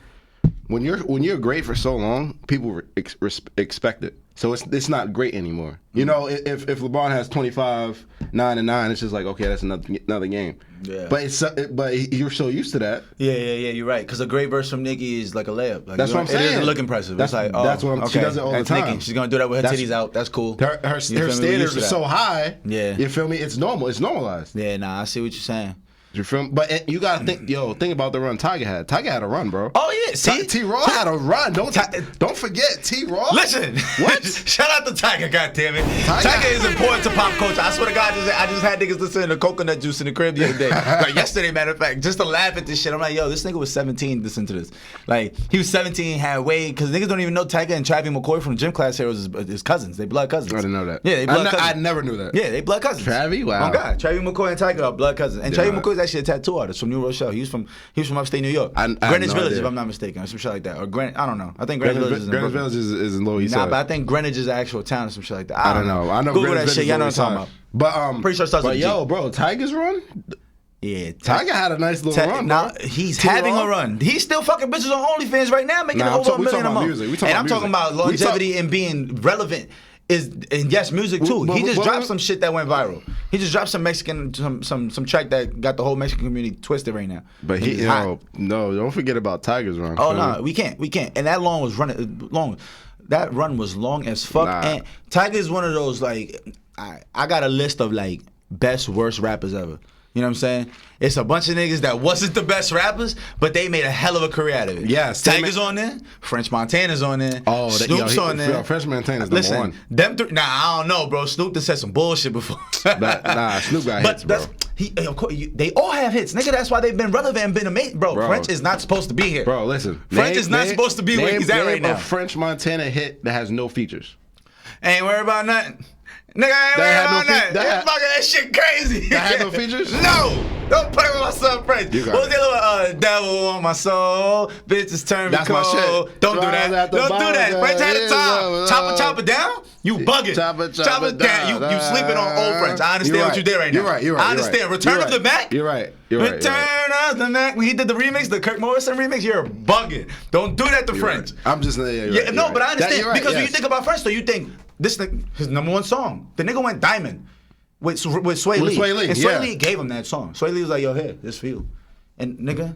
When you're great for so long, people expect it. So it's not great anymore. You know, if LeBron has 25, 9 and 9, it's just like, okay, that's another game. Yeah. But you're so used to that. Yeah, you're right. Because a great verse from Nicki is like a layup. Like, that's what I'm saying. It doesn't look impressive. That's like, that's what she does it all the time. Nicki. She's gonna do that with her titties out. That's cool. Her standards are so high. Yeah. You feel me? It's normal. It's normalized. Yeah, nah, I see what you're saying. You feel me? But you gotta think about the run Tiger had. Tiger had a run, bro. Oh yeah, see, T-Raw had a run. Don't forget T-Raw. Listen, what? Shout out to Tiger, goddammit. Tiger is important to pop culture. I swear to God, I just had niggas listening to Coconut Juice in the crib the other day. Like yesterday, matter of fact, just to laugh at this shit. I'm like, yo, this nigga was 17. Listen to this. Like he was 17, had weight, because niggas don't even know Tiger and Travis McCoy from Gym Class here was his cousins. They blood cousins. I didn't know that. Yeah, they blood cousins. I never knew that. Yeah, they blood cousins. Travis, wow. Oh God, Travis McCoy and Tiger are blood cousins. And Travis McCoy is actually a tattoo artist from New Rochelle. He was from upstate New York. Greenwich Village, if I'm not mistaken, or some shit like that. Or I don't know. I think Greenwich Village is in Lower East Nah, Side. but I think Greenwich is an actual town or some shit like that. I don't know. I know Google Greenwich that shit. Y'all know what I'm talking about. But pretty sure it starts with G. bro, Tiger's run. Yeah, Tiger had a nice little run. Now he's having a run. He's still fucking bitches on OnlyFans right now, making over $1 million a month. And I'm talking about longevity and being relevant. And yes, music too. He just dropped some shit that went viral. He just dropped some Mexican, some track that got the whole Mexican community twisted right now. But no, don't forget about Tiger's run. Oh no, we can't. And that that run was long as fuck. Nah. And Tiger is one of those like, I got a list of like best worst rappers ever. You know what I'm saying? It's a bunch of niggas that wasn't the best rappers, but they made a hell of a career out of it. Yes. Tiger's on there. French Montana's on there. Oh, Snoop's on there. French Montana's number one. Them three. Nah, I don't know, bro. Snoop just said some bullshit before. Snoop got hits, bro. Of course, they all have hits, nigga. That's why they've been relevant and been amazing, bro. French is not supposed to be here, bro. Listen, French is not supposed to be where he's at right now. A French Montana hit that has no features. Ain't worried about nothing. Nigga, I ain't worried about nothing. That shit crazy. That had no features? No. Don't play with my son, French. What was the other one? Devil on my soul. Bitches turn me cold. That's my shit. Don't do that. Don't do that. French had a time. Chop it down? You bugging. Chop it down. You sleeping on old French. I understand what you did right now. You're right. I understand. Return of the Mac? You're right. Return of the Mac. When he did the remix, the Kirk Morrison remix, you're bugging. Don't do that to French. I'm just saying. No, but I understand. Because when you think about French, though, you think this his number one song. The nigga went diamond with Sway Lee. And Sway Lee gave him that song. Sway Lee was like, yo, here, this for you. And nigga,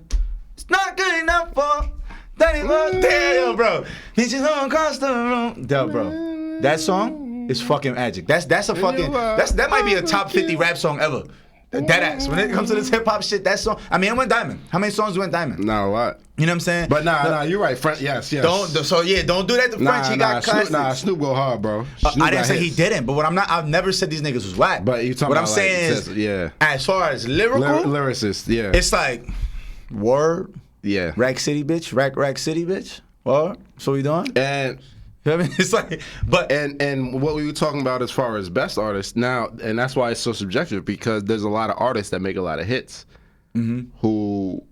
it's not good enough for Danny Yo, bro. He's just on across the room. Yo, bro. That song is fucking magic. That's a fucking that might be a top 50 rap song ever. Dead ass. When it comes to this hip hop shit, that song. I mean, it went diamond. How many songs went diamond? Not a lot. You know what I'm saying? But nah, you're right. French, yes. Don't do that to French. He got classics. Snoop go hard, bro. I didn't say he didn't, but I've never said these niggas was whack. But you talking what about I'm saying is, as far as lyrical, lyricist, yeah, it's like word, yeah, Rack City bitch, Rack City bitch. Word. So we doing? And I mean, it's like, but and what we were talking about as far as best artists now, and that's why it's so subjective, because there's a lot of artists that make a lot of hits who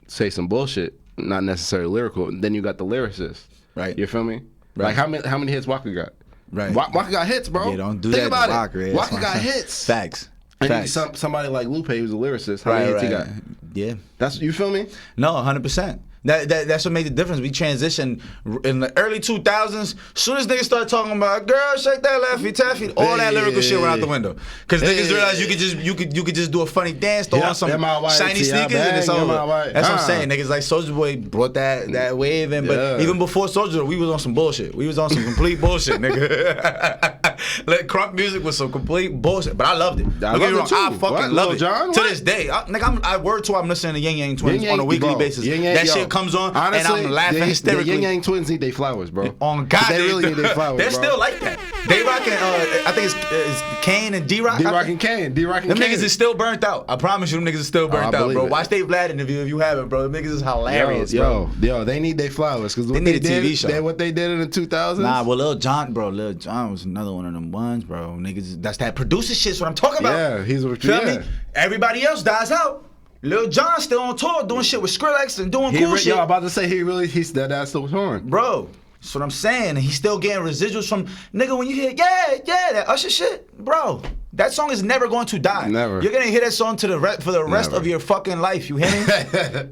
say some bullshit, not necessarily lyrical. And then you got the lyricist, right? You feel me? Right. Like how many hits Waka got? Right. Waka got hits, bro. Yeah, don't do Think that. About it. Waka got hits. Facts. And somebody like Lupe, who's a lyricist, how many hits he got? Yeah. You feel me? No, 100%. That's what made the difference. We transitioned in the early 2000s. Soon as niggas started talking about girl, shake that Laffy Taffy, all that lyrical shit went out the window. Because niggas realized you could just do a funny dance, throw on some shiny sneakers, and it's over. That's what I'm saying. Niggas like Soulja Boy brought that wave in, but even before Soulja Boy, we was on some bullshit. We was on some complete bullshit, nigga. Like crunk music was some complete bullshit, but I loved it. Don't get me wrong, I fucking love it. To this day, I word to I'm listening to Yang Yang Twins on a weekly basis. That shit comes on, honestly, and I'm laughing hysterically. The Yang Yang Twins need their flowers, bro. On God, they really need their flowers. They're still like that. D-Rock and I think it's Kane and D-Rock. D-Rock and Kane. D-Rock and Them Kane. niggas is still burnt out. I promise you, them niggas is still burnt out, bro. Watch Dave Vlad interview if you haven't, bro. Them niggas is hilarious, bro. Yo, they need their flowers because they need a TV show. What they did in the 2000s. Nah, well, Lil Jon was another one of them ones, bro. Niggas, that's that producer shit's what I'm talking about. Yeah, he's what you feel me? Everybody else dies out. Lil Jon still on tour doing shit with Skrillex and doing cool shit. Yo, I'm about to say he's that's still touring. Bro, that's what I'm saying. He's still getting residuals from nigga when you hear that Usher shit, bro. That song is never going to die. Never. You're gonna hear that song for the rest of your fucking life. You hear me?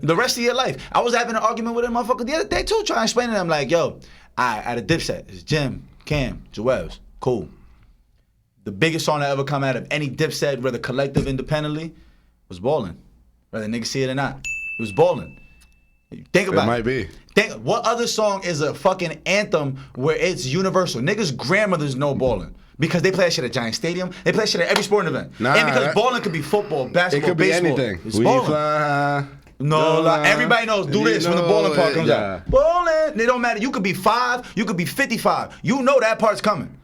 The rest of your life. I was having an argument with a motherfucker the other day too, trying to explain to them like, yo, at a Dipset, it's Jim, Cam, Joel's, cool. The biggest song that ever come out of any Dipset, whether collective independently, was Ballin'. Whether niggas see it or not, it was Ballin'. Think about it. It might be. Think, what other song is a fucking anthem where it's universal? Niggas' grandmothers know Ballin'. Because they play that shit at Giant Stadium. They play that shit at every sporting event. And because ballin' could be football, basketball, it could be baseball. anything. It's ballin'. No, like everybody knows. Do this when the bowling part comes out. Bowling. It don't matter. You could be 5. You could be 55. You know that part's coming.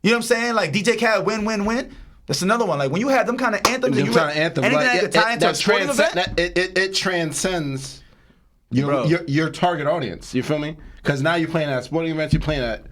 You know what I'm saying? Like DJ Khaled, win. That's another one. Like when you have them kind of anthems, anything that could tie into a sporting event, it transcends your target audience. You feel me? Because now you're playing at sporting events. You're playing at.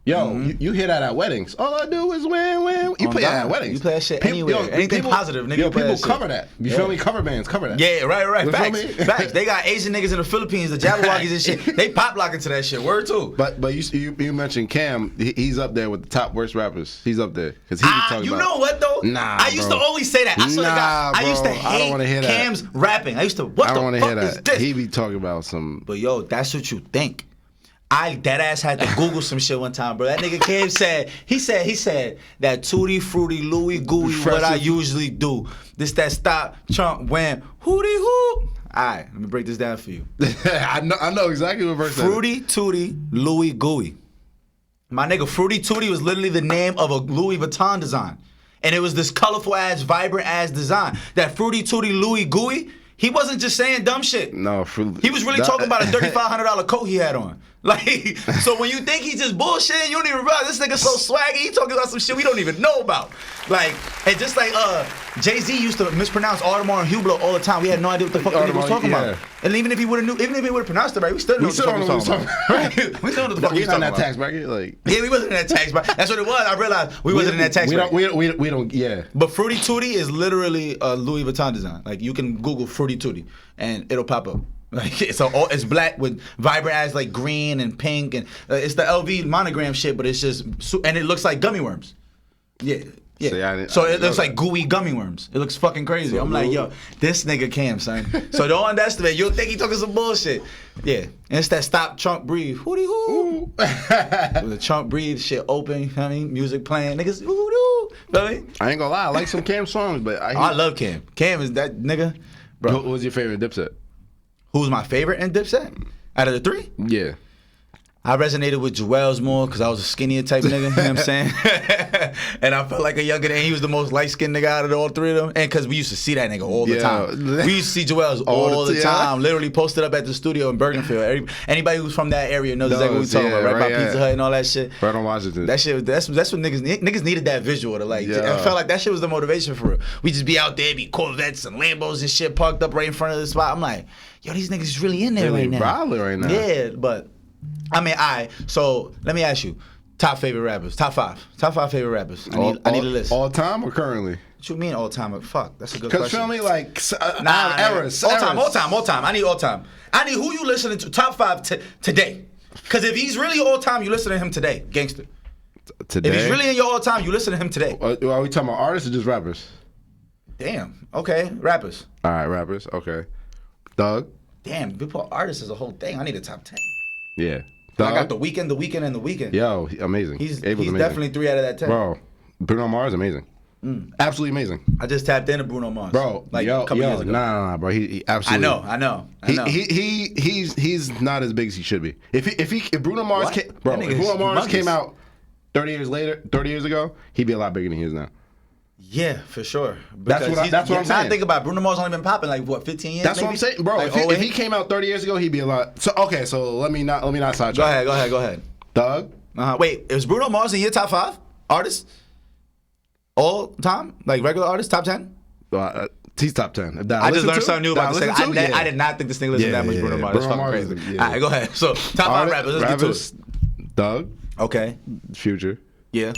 Yo, you hear that at weddings. All I do is win. You play that at weddings. You play that shit anywhere. Anything positive, nigga. Yo, people cover that. You feel me? Cover bands cover that. Yeah, right. Facts. They got Asian niggas in the Philippines, the Jabberwockies and shit. They pop locking to that shit. Word too. But you mentioned Cam. He's up there with the top worst rappers. He's up there because he be talking you about. know what though? Nah, I used to always say that. I swear to God, I used to I don't wanna hate hear that. Cam's rapping. I used to. I don't want to hear that. He be talking about some. But yo, that's what you think. I deadass had to Google some shit one time, bro. That nigga Cam said that Tutti Frutti Louis Gooey what I usually do. This that stop Trump wham hootie hoo. Alright, let me break this down for you. I know exactly what verse that is. Fruity Tutti Louis Gooey. My nigga Fruity Tutti was literally the name of a Louis Vuitton design. And it was this colorful ass, vibrant ass design. That Fruity Tutti Louis Gooey, he wasn't just saying dumb shit. No, he was really talking about a $3,500 coat he had on. Like, so when you think he's just bullshitting, you don't even realize this nigga so swaggy. He talking about some shit we don't even know about. Like, and just like Jay-Z used to mispronounce Audemars and Hublot all the time. We had no idea what the fuck he was talking about. And even if he would have pronounced it right, we still didn't know what the fuck he was talking about. We still know what the fuck he was talking about. We not in that tax bracket, like. Yeah, we wasn't in that tax bracket. That's what it was. I realized we wasn't in that tax bracket. We don't. Yeah. But Fruity Tutti is literally a Louis Vuitton design. Like you can Google Fruity Tutti and it'll pop up. Like it's black with vibrant as like green and pink and it's the LV monogram shit, but it's just and it looks like gummy worms. Yeah. So it looks like gooey gummy worms. It looks fucking crazy. I'm like, yo, this nigga Cam, son. So don't underestimate. You'll think he talking some bullshit. Yeah. And it's that stop, trunk, breathe. Hootie hoo. With the trunk, breathe, shit open, you know what I mean? Music playing. Niggas, hoo-doo. Feel me? I ain't gonna lie. I like some Cam songs, but I love Cam. Cam is that nigga. Bro. What was your favorite Dipset? Who's my favorite in Dipset? Out of the 3? Yeah. I resonated with Joel's more because I was a skinnier type nigga, you know what I'm saying? And I felt like a younger than he was the most light-skinned nigga out of all 3 of them. And because we used to see that nigga all the time. We used to see Joel's all the time. Literally posted up at the studio in Bergenfield. Anybody who's from that area knows exactly what we talking about, right? By Pizza Hut and all that shit. Right on Washington. That shit, that's what niggas needed that visual to like. I felt like that shit was the motivation for it. We just be out there, be Corvettes and Lambos and shit parked up right in front of the spot. I'm like, yo, these niggas is really in there right now. Right now. Yeah, but... I mean, so let me ask you, top favorite rappers, top 5 favorite rappers. I need a list. All time or currently? What you mean all time? Fuck, that's a good question. Because feel me, like eras. All time. I need all time. I need who you listening to. Top 5 today. Because if he's really all time, you listen to him today, gangster. Today. If he's really in your all time, you listen to him today. Are we talking about artists or just rappers? Damn. Okay, rappers. All right, rappers. Okay. Thug. Damn, Billboard artist is a whole thing. I need a top 10. Yeah. I got The Weeknd, and The Weeknd. Yo, amazing. He's amazing. definitely 3 out of that 10. Bro, Bruno Mars, amazing. Absolutely amazing. I just tapped into Bruno Mars. Bro, like a couple years ago. Nah, bro. He absolutely. I know. He's not as big as he should be. If Bruno Mars What? came, bro, That if nigga Bruno is Mars humongous. came out 30 years ago, he'd be a lot bigger than he is now. Yeah, for sure. That's what I'm Now saying. think about it. Bruno Mars only been popping like what, 15 years? That's maybe? what I'm saying, bro. Like, If he came out 30 years ago, he'd be a lot. So okay, so let me not sidetrack. Go ahead. Thug. Wait, is Bruno Mars in your top 5 artists? All time? Like regular artists, top 10? He's top 10. I just learned something new about this thing. Yeah. I did not think this thing listened that much Bruno Mars. That's Bruno fucking Mars crazy. is- All right, go ahead. So, top 5 rappers. Let's get to it. Thug, Okay. Future, Yeah.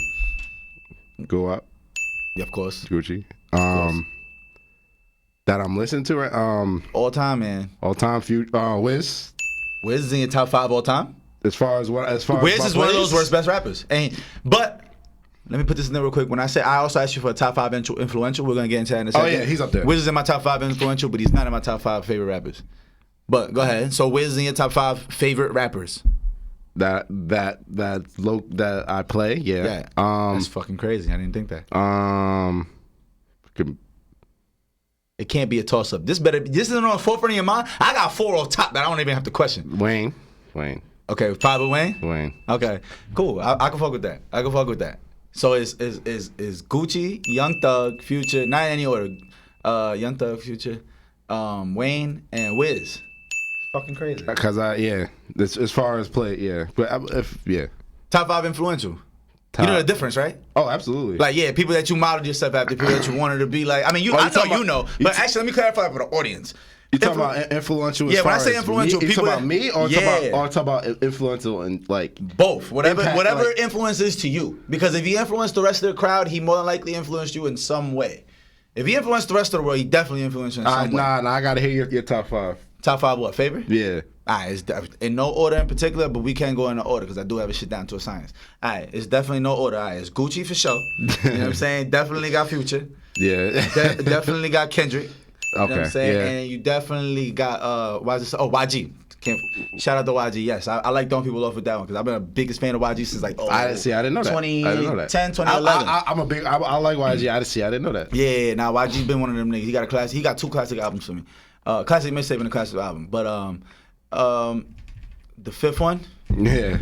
Go Up, Yeah, of course. Gucci. That I'm listening to right. All time, man. All time Future. Wiz. Wiz is in your top 5 all time? As far as Wiz my is one of those playlist? worst best rappers. But let me put this in there real quick. When I say I also asked you for a top 5 influential, we're gonna get into that in a second. yeah, he's up there. Wiz is in my top 5 influential, but he's not in my top 5 favorite rappers. But go ahead. So Wiz is in your top 5 favorite rappers. That I play. Yeah. That's fucking crazy. I didn't think that. It can't be a toss up. This isn't on the forefront of your mind. I got 4 off top that I don't even have to question. Wayne. Okay, 5 with Wayne. Okay, cool. I can fuck with that. So is Gucci, Young Thug, Future, not in any order. Young Thug, Future, Wayne, and Wiz. Fucking crazy. Cause as far as play, yeah. But Top 5 influential. You know the difference, right? Oh, absolutely. Like, yeah, people that you modeled yourself after, people that you wanted to be like. I mean, I know. But actually, let me clarify for the audience. You talking about influential? Yeah, as when I far say as influential, me, people you talking about me, or talk about influential and like both. Whatever like- influence is to you. Because if he influenced the rest of the crowd, he more than likely influenced you in some way. If he influenced the rest of the world, he definitely influenced you in some way. Nah, I gotta hear your top 5. Top 5 what? Favorite? Yeah. Alright, it's in no order in particular, but we can't go in the order because I do have it shit down to a science. Alright, it's definitely no order. Alright, it's Gucci for sure. You know what I'm saying? Definitely got Future. Yeah. Definitely got Kendrick. You know what I'm saying? Yeah. And you definitely got YG. Shout out to YG. Yes, I like throwing people off with that one because I've been a biggest fan of YG since like I didn't know that. 2010, 2011. I'm a big. I like YG. I didn't know that. Yeah, now YG's been one of them niggas. He got 2 classic albums for me. Classic mixtape and a classic album. But the 5th one, Yeah.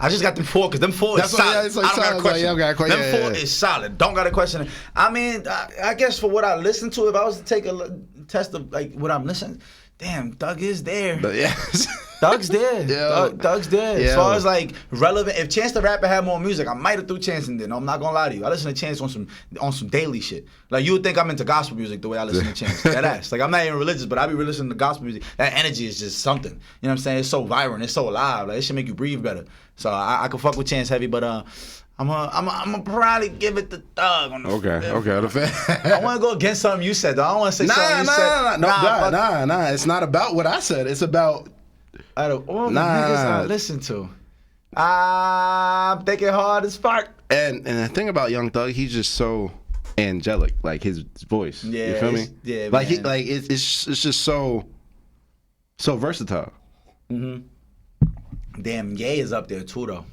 I just got them 4 because them 4 is solid. it's like I don't got solid. a question. Like, yeah, Them 4 is solid. Don't got a question. I mean, I guess for what I listen to, if I was to take a test of like what I'm listening, damn, Thug is there. But yeah. Thug's there. Yeah. Thug's there. Yeah. As far as like relevant, if Chance the Rapper had more music, I might have threw Chance in there. No, I'm not gonna lie to you. I listen to Chance on some daily shit. Like you would think I'm into gospel music the way I listen to Chance. That ass. Like I'm not even religious, but I be listening to gospel music. That energy is just something. You know what I'm saying? It's so vibrant. It's so alive. Like it should make you breathe better. So I can fuck with Chance heavy, but I'm gonna probably give it to Thug on the Okay. I want to go against something you said though. I don't want to say something you said. Nah. It's not about what I said. It's about. Out of all the niggas I listen to, I'm thinking hard as fuck. And the thing about Young Thug, he's just so angelic, like his voice. Yeah, you feel me? Yeah, like man. It's just so versatile. Damn, Ye is up there too though.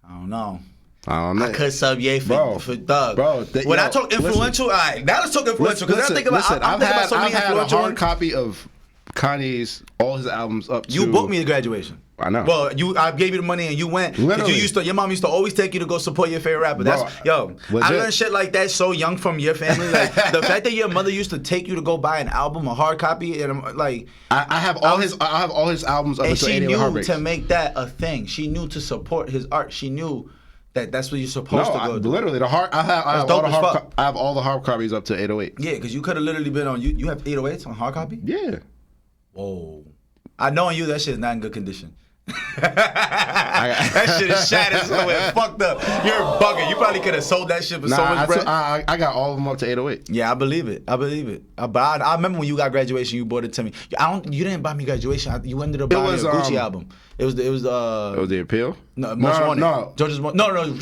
I don't know. I could sub Ye for Thug. Bro, when I talk influential, all right, now let's talk influential. Because I think about I'm thinking about so many I've had a influential hard ones. copy of Kanye's all his albums up to. You booked me to graduation. I know. Well, I gave you the money and you went. Literally. Your mom used to always take you to go support your favorite rapper. Bro, I learned shit like that so young from your family. Like the fact that your mother used to take you to go buy an album, a hard copy, and like I have all his albums up and until she 88 knew Heartbreaks. to make that a thing. She knew to support his art. She knew that's what you're supposed to go do. Literally the hard. I have dope all the as hard. fuck. I have all the hard copies up to 808. Yeah, because you could have literally been on. You have 808s on hard copy. Yeah. Whoa. I know you that shit is not in good condition. That shit is shattered somewhere, fucked up. You're bugging. You probably could have sold that shit for so much bread. I got all of them up to 808. Yeah, I believe it. But I remember when you got graduation, you bought it to me. You didn't buy me graduation. You ended up buying a Gucci album. It was The Appeal? No, Most Wanted. No. George's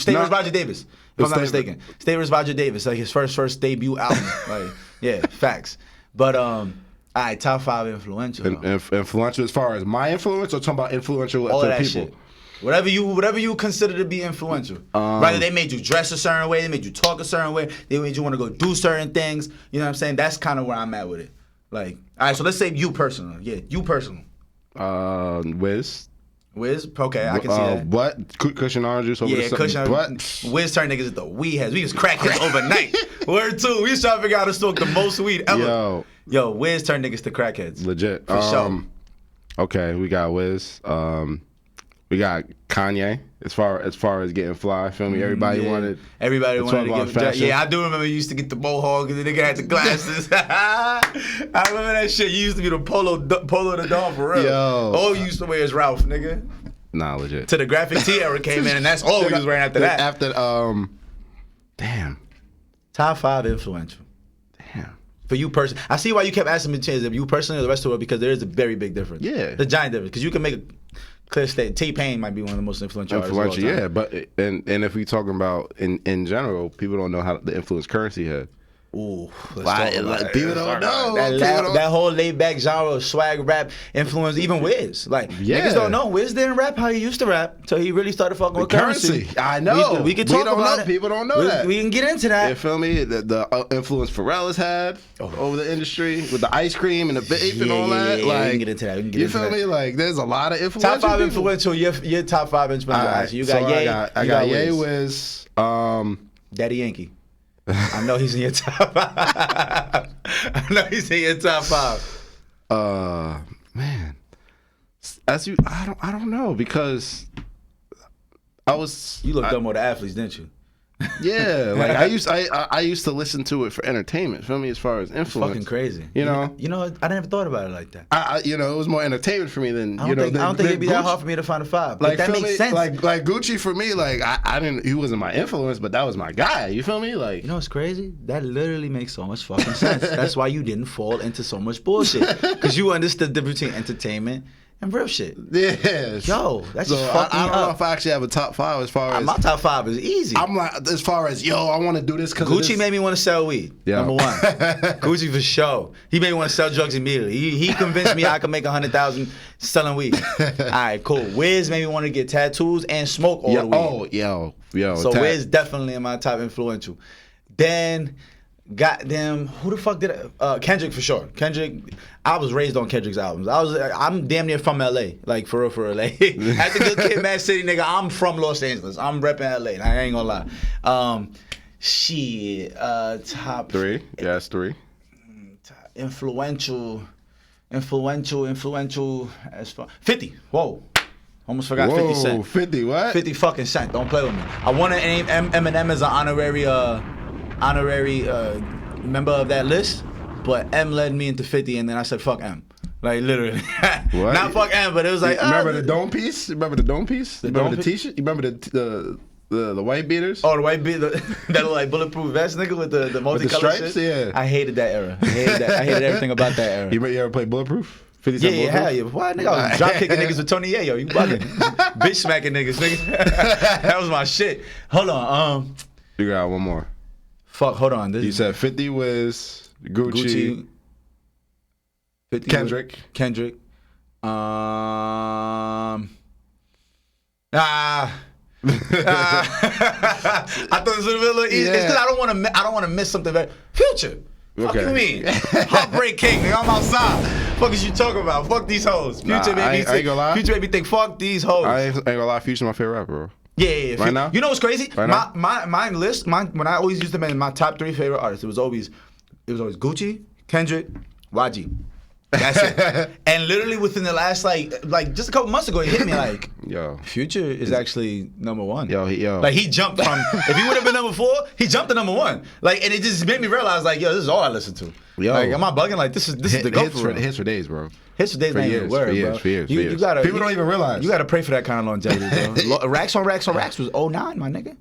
State vs. Roger Davis. If I'm not mistaken. State vs. Roger Davis, like his first debut album. Like, yeah, facts. But All right, top 5 influential. Influential as far as my influence, or talking about influential All to of that people? shit. Whatever you consider to be influential. Rather they made you dress a certain way, they made you talk a certain way, they made you want to go do certain things. You know what I'm saying? That's kind of where I'm at with it. Like, all right, so let's say you personal. Yeah, you personal. Wiz. Wiz? Okay, I can see that. What? Cushion orange juice over the Cushion. What? Wiz turned niggas into weed heads. We was crackheads overnight. Word two. We was trying to figure out how to smoke the most weed ever. Yo, Wiz turned niggas to crackheads. Legit. For sure. Okay, we got Wiz. We got Kanye. As far as getting fly, feel me? Everybody wanted to get fashion. Yeah, I do remember you used to get the mohawk because the nigga had the glasses. I remember that shit. You used to be the polo the dog for real. Yo. All you used to wear is Ralph, nigga. Nah, legit. To the graphic tee era came in, and that's all we was wearing after that. Damn. Top 5 influential. Damn. For you personally. I see why you kept asking me to change it. You personally or the rest of the world, because there is a very big difference. Yeah. The giant difference. Because you can make a clear state. T-Pain might be one of the most influential artists of all time. Yeah, but and if we talking about in general, people don't know how the influence Currency had. Ooh, people don't know. That whole laid back genre of swag rap influence, even Wiz. Like, niggas don't know. Wiz didn't rap how he used to rap until he really started fucking with Currency. I know. We can talk about it. People don't know that. We can get into that. You feel me? The influence Pharrell has had over the industry with the ice cream and the vape and all that. Yeah, like, we can get into that. You feel me? Like, there's a lot of influential Top 5 people. influential. Your top 5 influential. Right, You got Ye. I got Ye, Wiz. Daddy Yankee. I know he's in your top 5. I know he's in your top 5. Man, I don't know, because you looked up more to athletes, didn't you? Yeah, like I used to listen to it for entertainment. Feel me? As far as influence, fucking crazy. You know, I never thought about it like that. It was more entertainment for me than I don't think it'd be that hard for me to find a 5. Like, that makes sense. Like Gucci for me, like I didn't. He wasn't my influence, but that was my guy. You feel me? Like, you know what's crazy? That literally makes so much fucking sense. That's why you didn't fall into so much bullshit, because you understood the difference between entertainment and real shit. Yes. Yo, that's just fucking I don't know if I actually have a top 5 as far as my top 5 is easy. I'm like, as far as I want to do this because Gucci made me want to sell weed. Number 1. Gucci for sure. He made me want to sell drugs immediately. He convinced me I could make 100,000 selling weed. All right, cool. Wiz made me want to get tattoos and smoke all the weed. Oh, yo. So Wiz definitely in my top influential. Then, goddamn, who the fuck did Kendrick for sure. Kendrick, I was raised on Kendrick's albums. I'm damn near from LA, like for real. Like, as a good kid, Mad City nigga, I'm from Los Angeles. I'm repping LA. I ain't gonna lie. Top 3. Yes, 3. Influential as far 50. Whoa. Almost forgot 50 Cent. 50 what? 50 fucking Cent. Don't play with me. I want to name Eminem as an honorary member of that list, but M led me into 50, and then I said fuck M. Like, literally. What? Not fuck M, but it was like, remember the dome piece? Remember the dome piece? Remember the t-shirt? You remember the white beaters? Oh, the white beat, that little like bulletproof vest nigga with the multicolored stripes? shit? Yeah. I hated that era. I hated everything about that era. You ever play Bulletproof? 50 Cent Yeah, hell yeah. Why, nigga? I was drop kicking niggas with Tony Yayo. You bugging. Bitch smacking niggas, nigga. That was my shit. Hold on. You got one more. Fuck, hold on. You said 50 Wiz, Gucci 50 Kendrick. I thought this would have been a little easy. Yeah. It's because I don't want to miss something very Future. Fuck Okay. you mean? Heartbreak King, nigga. I'm outside. Fuck is you talking about? Fuck these hoes. Future made me think. Fuck these hoes. I ain't gonna lie. Future's my favorite rapper, bro. Yeah. Right now? You know what's crazy? Right now? My list, when I always used them in my top 3 favorite artists, it was always Gucci, Kendrick, YG. That's it. And literally within the last like just a couple months ago, it hit me like, Yo. Future is actually number 1. Yo. Like, he jumped from, if he would have been number 4, he jumped to number 1. Like, and it just made me realize, like, yo, this is all I listen to. Yo. Like, am I bugging? Like, this is the go for real. Hits for days, bro. Hits for days, For ain't years, even word, for years, bro. for years, You for years. gotta, People don't even realize. You gotta pray for that kind of longevity, bro. Racks on Racks was 09, my nigga.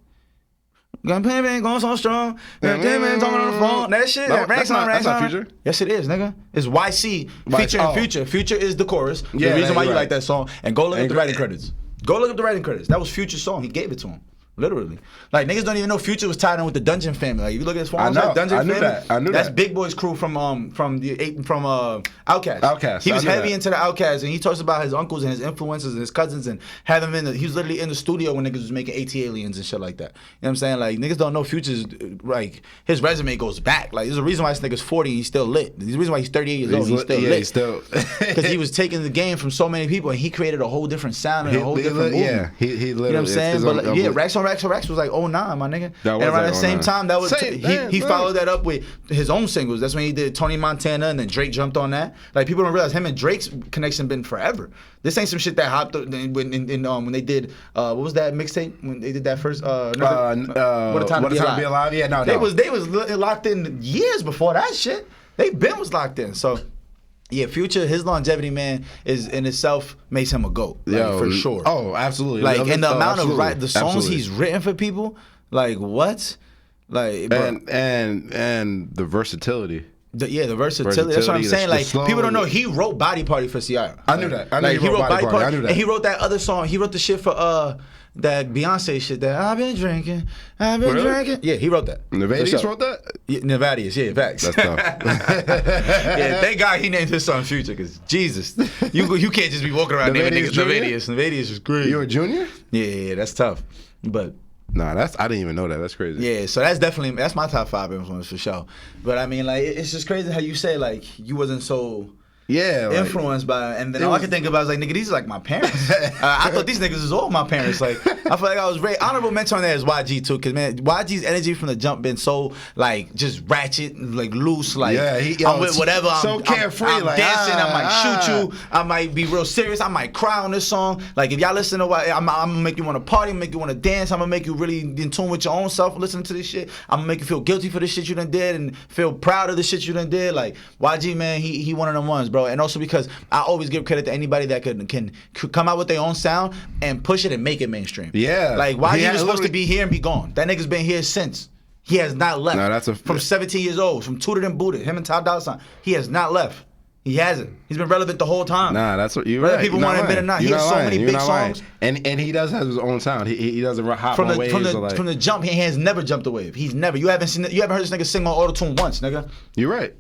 Gun payment going so strong. Talking on the phone. That shit. No, Racks that's on Racks not on. Future. Yes, it is, nigga. It's YC featuring oh. Future. Future is the chorus. Yeah, the reason why you right. like that song. And go look up the writing credits. Go look up the writing credits. That was Future's song. He gave it to him. Literally. Like, niggas don't even know Future was tied in with the Dungeon family. Like, you look at his forms, like Dungeon family. I knew that's that. Big Boy's crew from Outkast. Outkast. He was heavy into the Outkast, and he talks about his uncles and his influences and his cousins, and have him he was literally in the studio when niggas was making AT Aliens and shit like that. You know what I'm saying? Like, niggas don't know Future's, like, his resume goes back. Like, there's a reason why this nigga's 40 and he's still lit. There's a reason why he's 38 years old and he's still lit. He's still. Because he was taking the game from so many people, and he created a whole different sound and a whole different movement. Yeah, he literally. You know what I'm saying? But like, yeah, Racks on Racks on Racks was like 09, my nigga. And around the same time, that was he followed that up with his own singles. That's when he did Tony Montana, and then Drake jumped on that. Like, people don't realize him and Drake's connection been forever. This ain't some shit that hopped up when they did what was that mixtape when they did that first What a Time to Be Alive? Yeah, no. They was locked in years before that shit. They been was locked in. So yeah, Future, his longevity, man, is in itself makes him a GOAT, like, for sure. Oh, absolutely. Like, and the amount of the songs he's written for people, like, what? Like, and the versatility. The versatility. That's what I'm saying. Like, people don't know he wrote Body Party for Ciara. I knew that. I knew he wrote Body Party. I knew that. And he wrote that other song. He wrote the shit for that Beyonce shit that I've been drinking. Yeah, he wrote that. Nevadius wrote that? Yeah, Nevadius, yeah, facts. That's tough. Yeah, thank God he named his son Future, because Jesus, you can't just be walking around naming niggas Nevadius. Nevadius is great. You a junior? Yeah, that's tough. But nah, I didn't even know that. That's crazy. Yeah, so that's my top 5 influence for sure. But I mean, like, it's just crazy how you say, like, you wasn't so influenced by it. And then all I could think about is like, nigga, these are like my parents. I thought these niggas was all my parents. Like, I feel like I was very honorable mention on that is YG too, because man, YG's energy from the jump been so like just ratchet, like loose, like I'm with whatever. So carefree, I'm like dancing. I might shoot you. I might be real serious. I might cry on this song. Like, if y'all listen to what I'm gonna make you want to party, make you want to dance. I'm gonna make you really in tune with your own self. Listening to this shit, I'm gonna make you feel guilty for the shit you done did and feel proud of the shit you done did. Like, YG, man, he one of them ones, bro. And also because I always give credit to anybody that can come out with their own sound and push it and make it mainstream. Yeah. Like, YG was supposed to be here and be gone. That nigga's been here since. He has not left. No, that's from 17 years old, from Tooted and Booted, him and Ty Dolla $ign. He has not left. He hasn't. He's been relevant the whole time. Nah, that's what you're Whether right. people want to admit it or not. He has so many big songs. And he does have his own sound. He doesn't hop on waves. From the jump, he has never jumped a wave. He's never. You haven't heard this nigga sing on auto-tune once, nigga. You're right.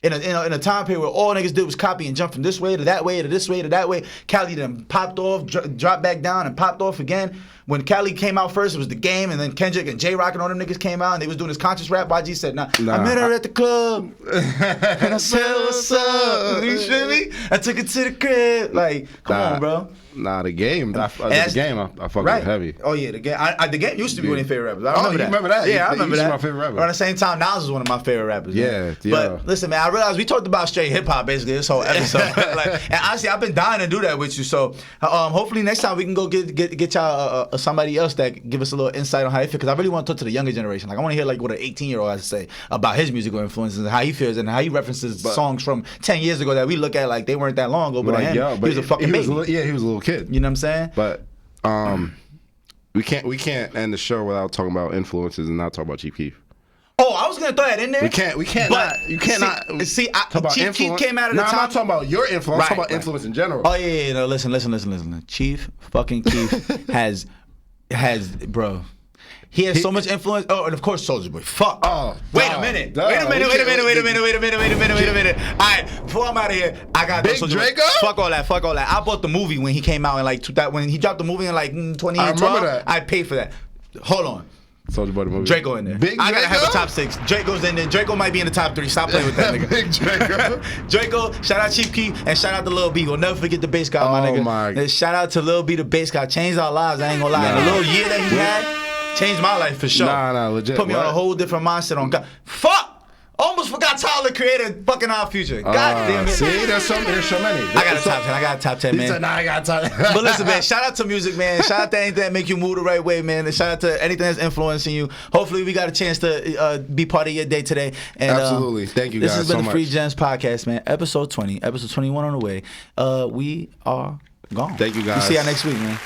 In a time period where all niggas did was copy and jump from this way to that way to this way to that way. Cali then popped off, dropped back down, and popped off again. When Cali came out first, it was The Game, and then Kendrick and J-Rock and all them niggas came out, and they was doing this conscious rap. YG said, nah. I met her at the club, and I said, what's up? You feel me? I took it to the crib. Like, come on, bro. Nah, The Game. I fuck with heavy. Oh yeah, The Game. The Game used to be one of your favorite rappers. You remember that? Yeah, I remember that. My favorite rapper. But at the same time, Nas is one of my favorite rappers. Yeah. But listen, man, I realized we talked about straight hip hop basically this whole episode. And honestly, I've been dying to do that with you. So hopefully next time we can go get y'all somebody else that give us a little insight on how they feel. Because I really want to talk to the younger generation. Like, I want to hear like what an 18-year-old has to say about his musical influences and how he feels and how he references songs from 10 years ago that we look at like they weren't that long ago. But he was a fucking baby. He was a little kid. You know what I'm saying? But we can't end the show without talking about influences and not talk about Chief Keef. Oh, I was gonna throw that in there. We can't. But you cannot. Chief Keef came out of the top. I'm not talking about your influence. I'm talking about influence in general. Oh yeah. No, listen. Chief fucking Keef has bro. He has so much influence. Oh, and of course, Soulja Boy. Fuck. Oh, wait a minute. Wait a minute. All right, before I'm out of here, I got Big Draco. Fuck all that. I bought the movie when he came out in like 2000. When he dropped the movie in like 2012. I remember that. I paid for that. Hold on. Soulja Boy the movie. Draco in there. Big I gotta Draco? have a top 6. Draco's in there. Draco might be in the top 3. Stop playing with that nigga. Big Draco. Draco, shout out Chief Keef, and shout out to Lil B. We'll never forget the bass guy, my nigga. My God. Shout out to Lil B, the bass guy. Changed our lives, I ain't gonna lie. The little year that he had changed my life for sure. Nah, legit. Put me on a whole different mindset on God. Fuck! Almost forgot Tyler the Creator fucking Our Future. God damn it. See, there's so many. I got a top 10, man. He said, nah, I got a top 10. But listen, man, shout out to music, man. Shout out to anything that make you move the right way, man. And shout out to anything that's influencing you. Hopefully, we got a chance to be part of your day today. And, absolutely. Thank you guys so much. This has been the Free Gems Podcast, man. Episode 20. Episode 21 on the way. We are gone. Thank you guys. We'll see y'all next week, man.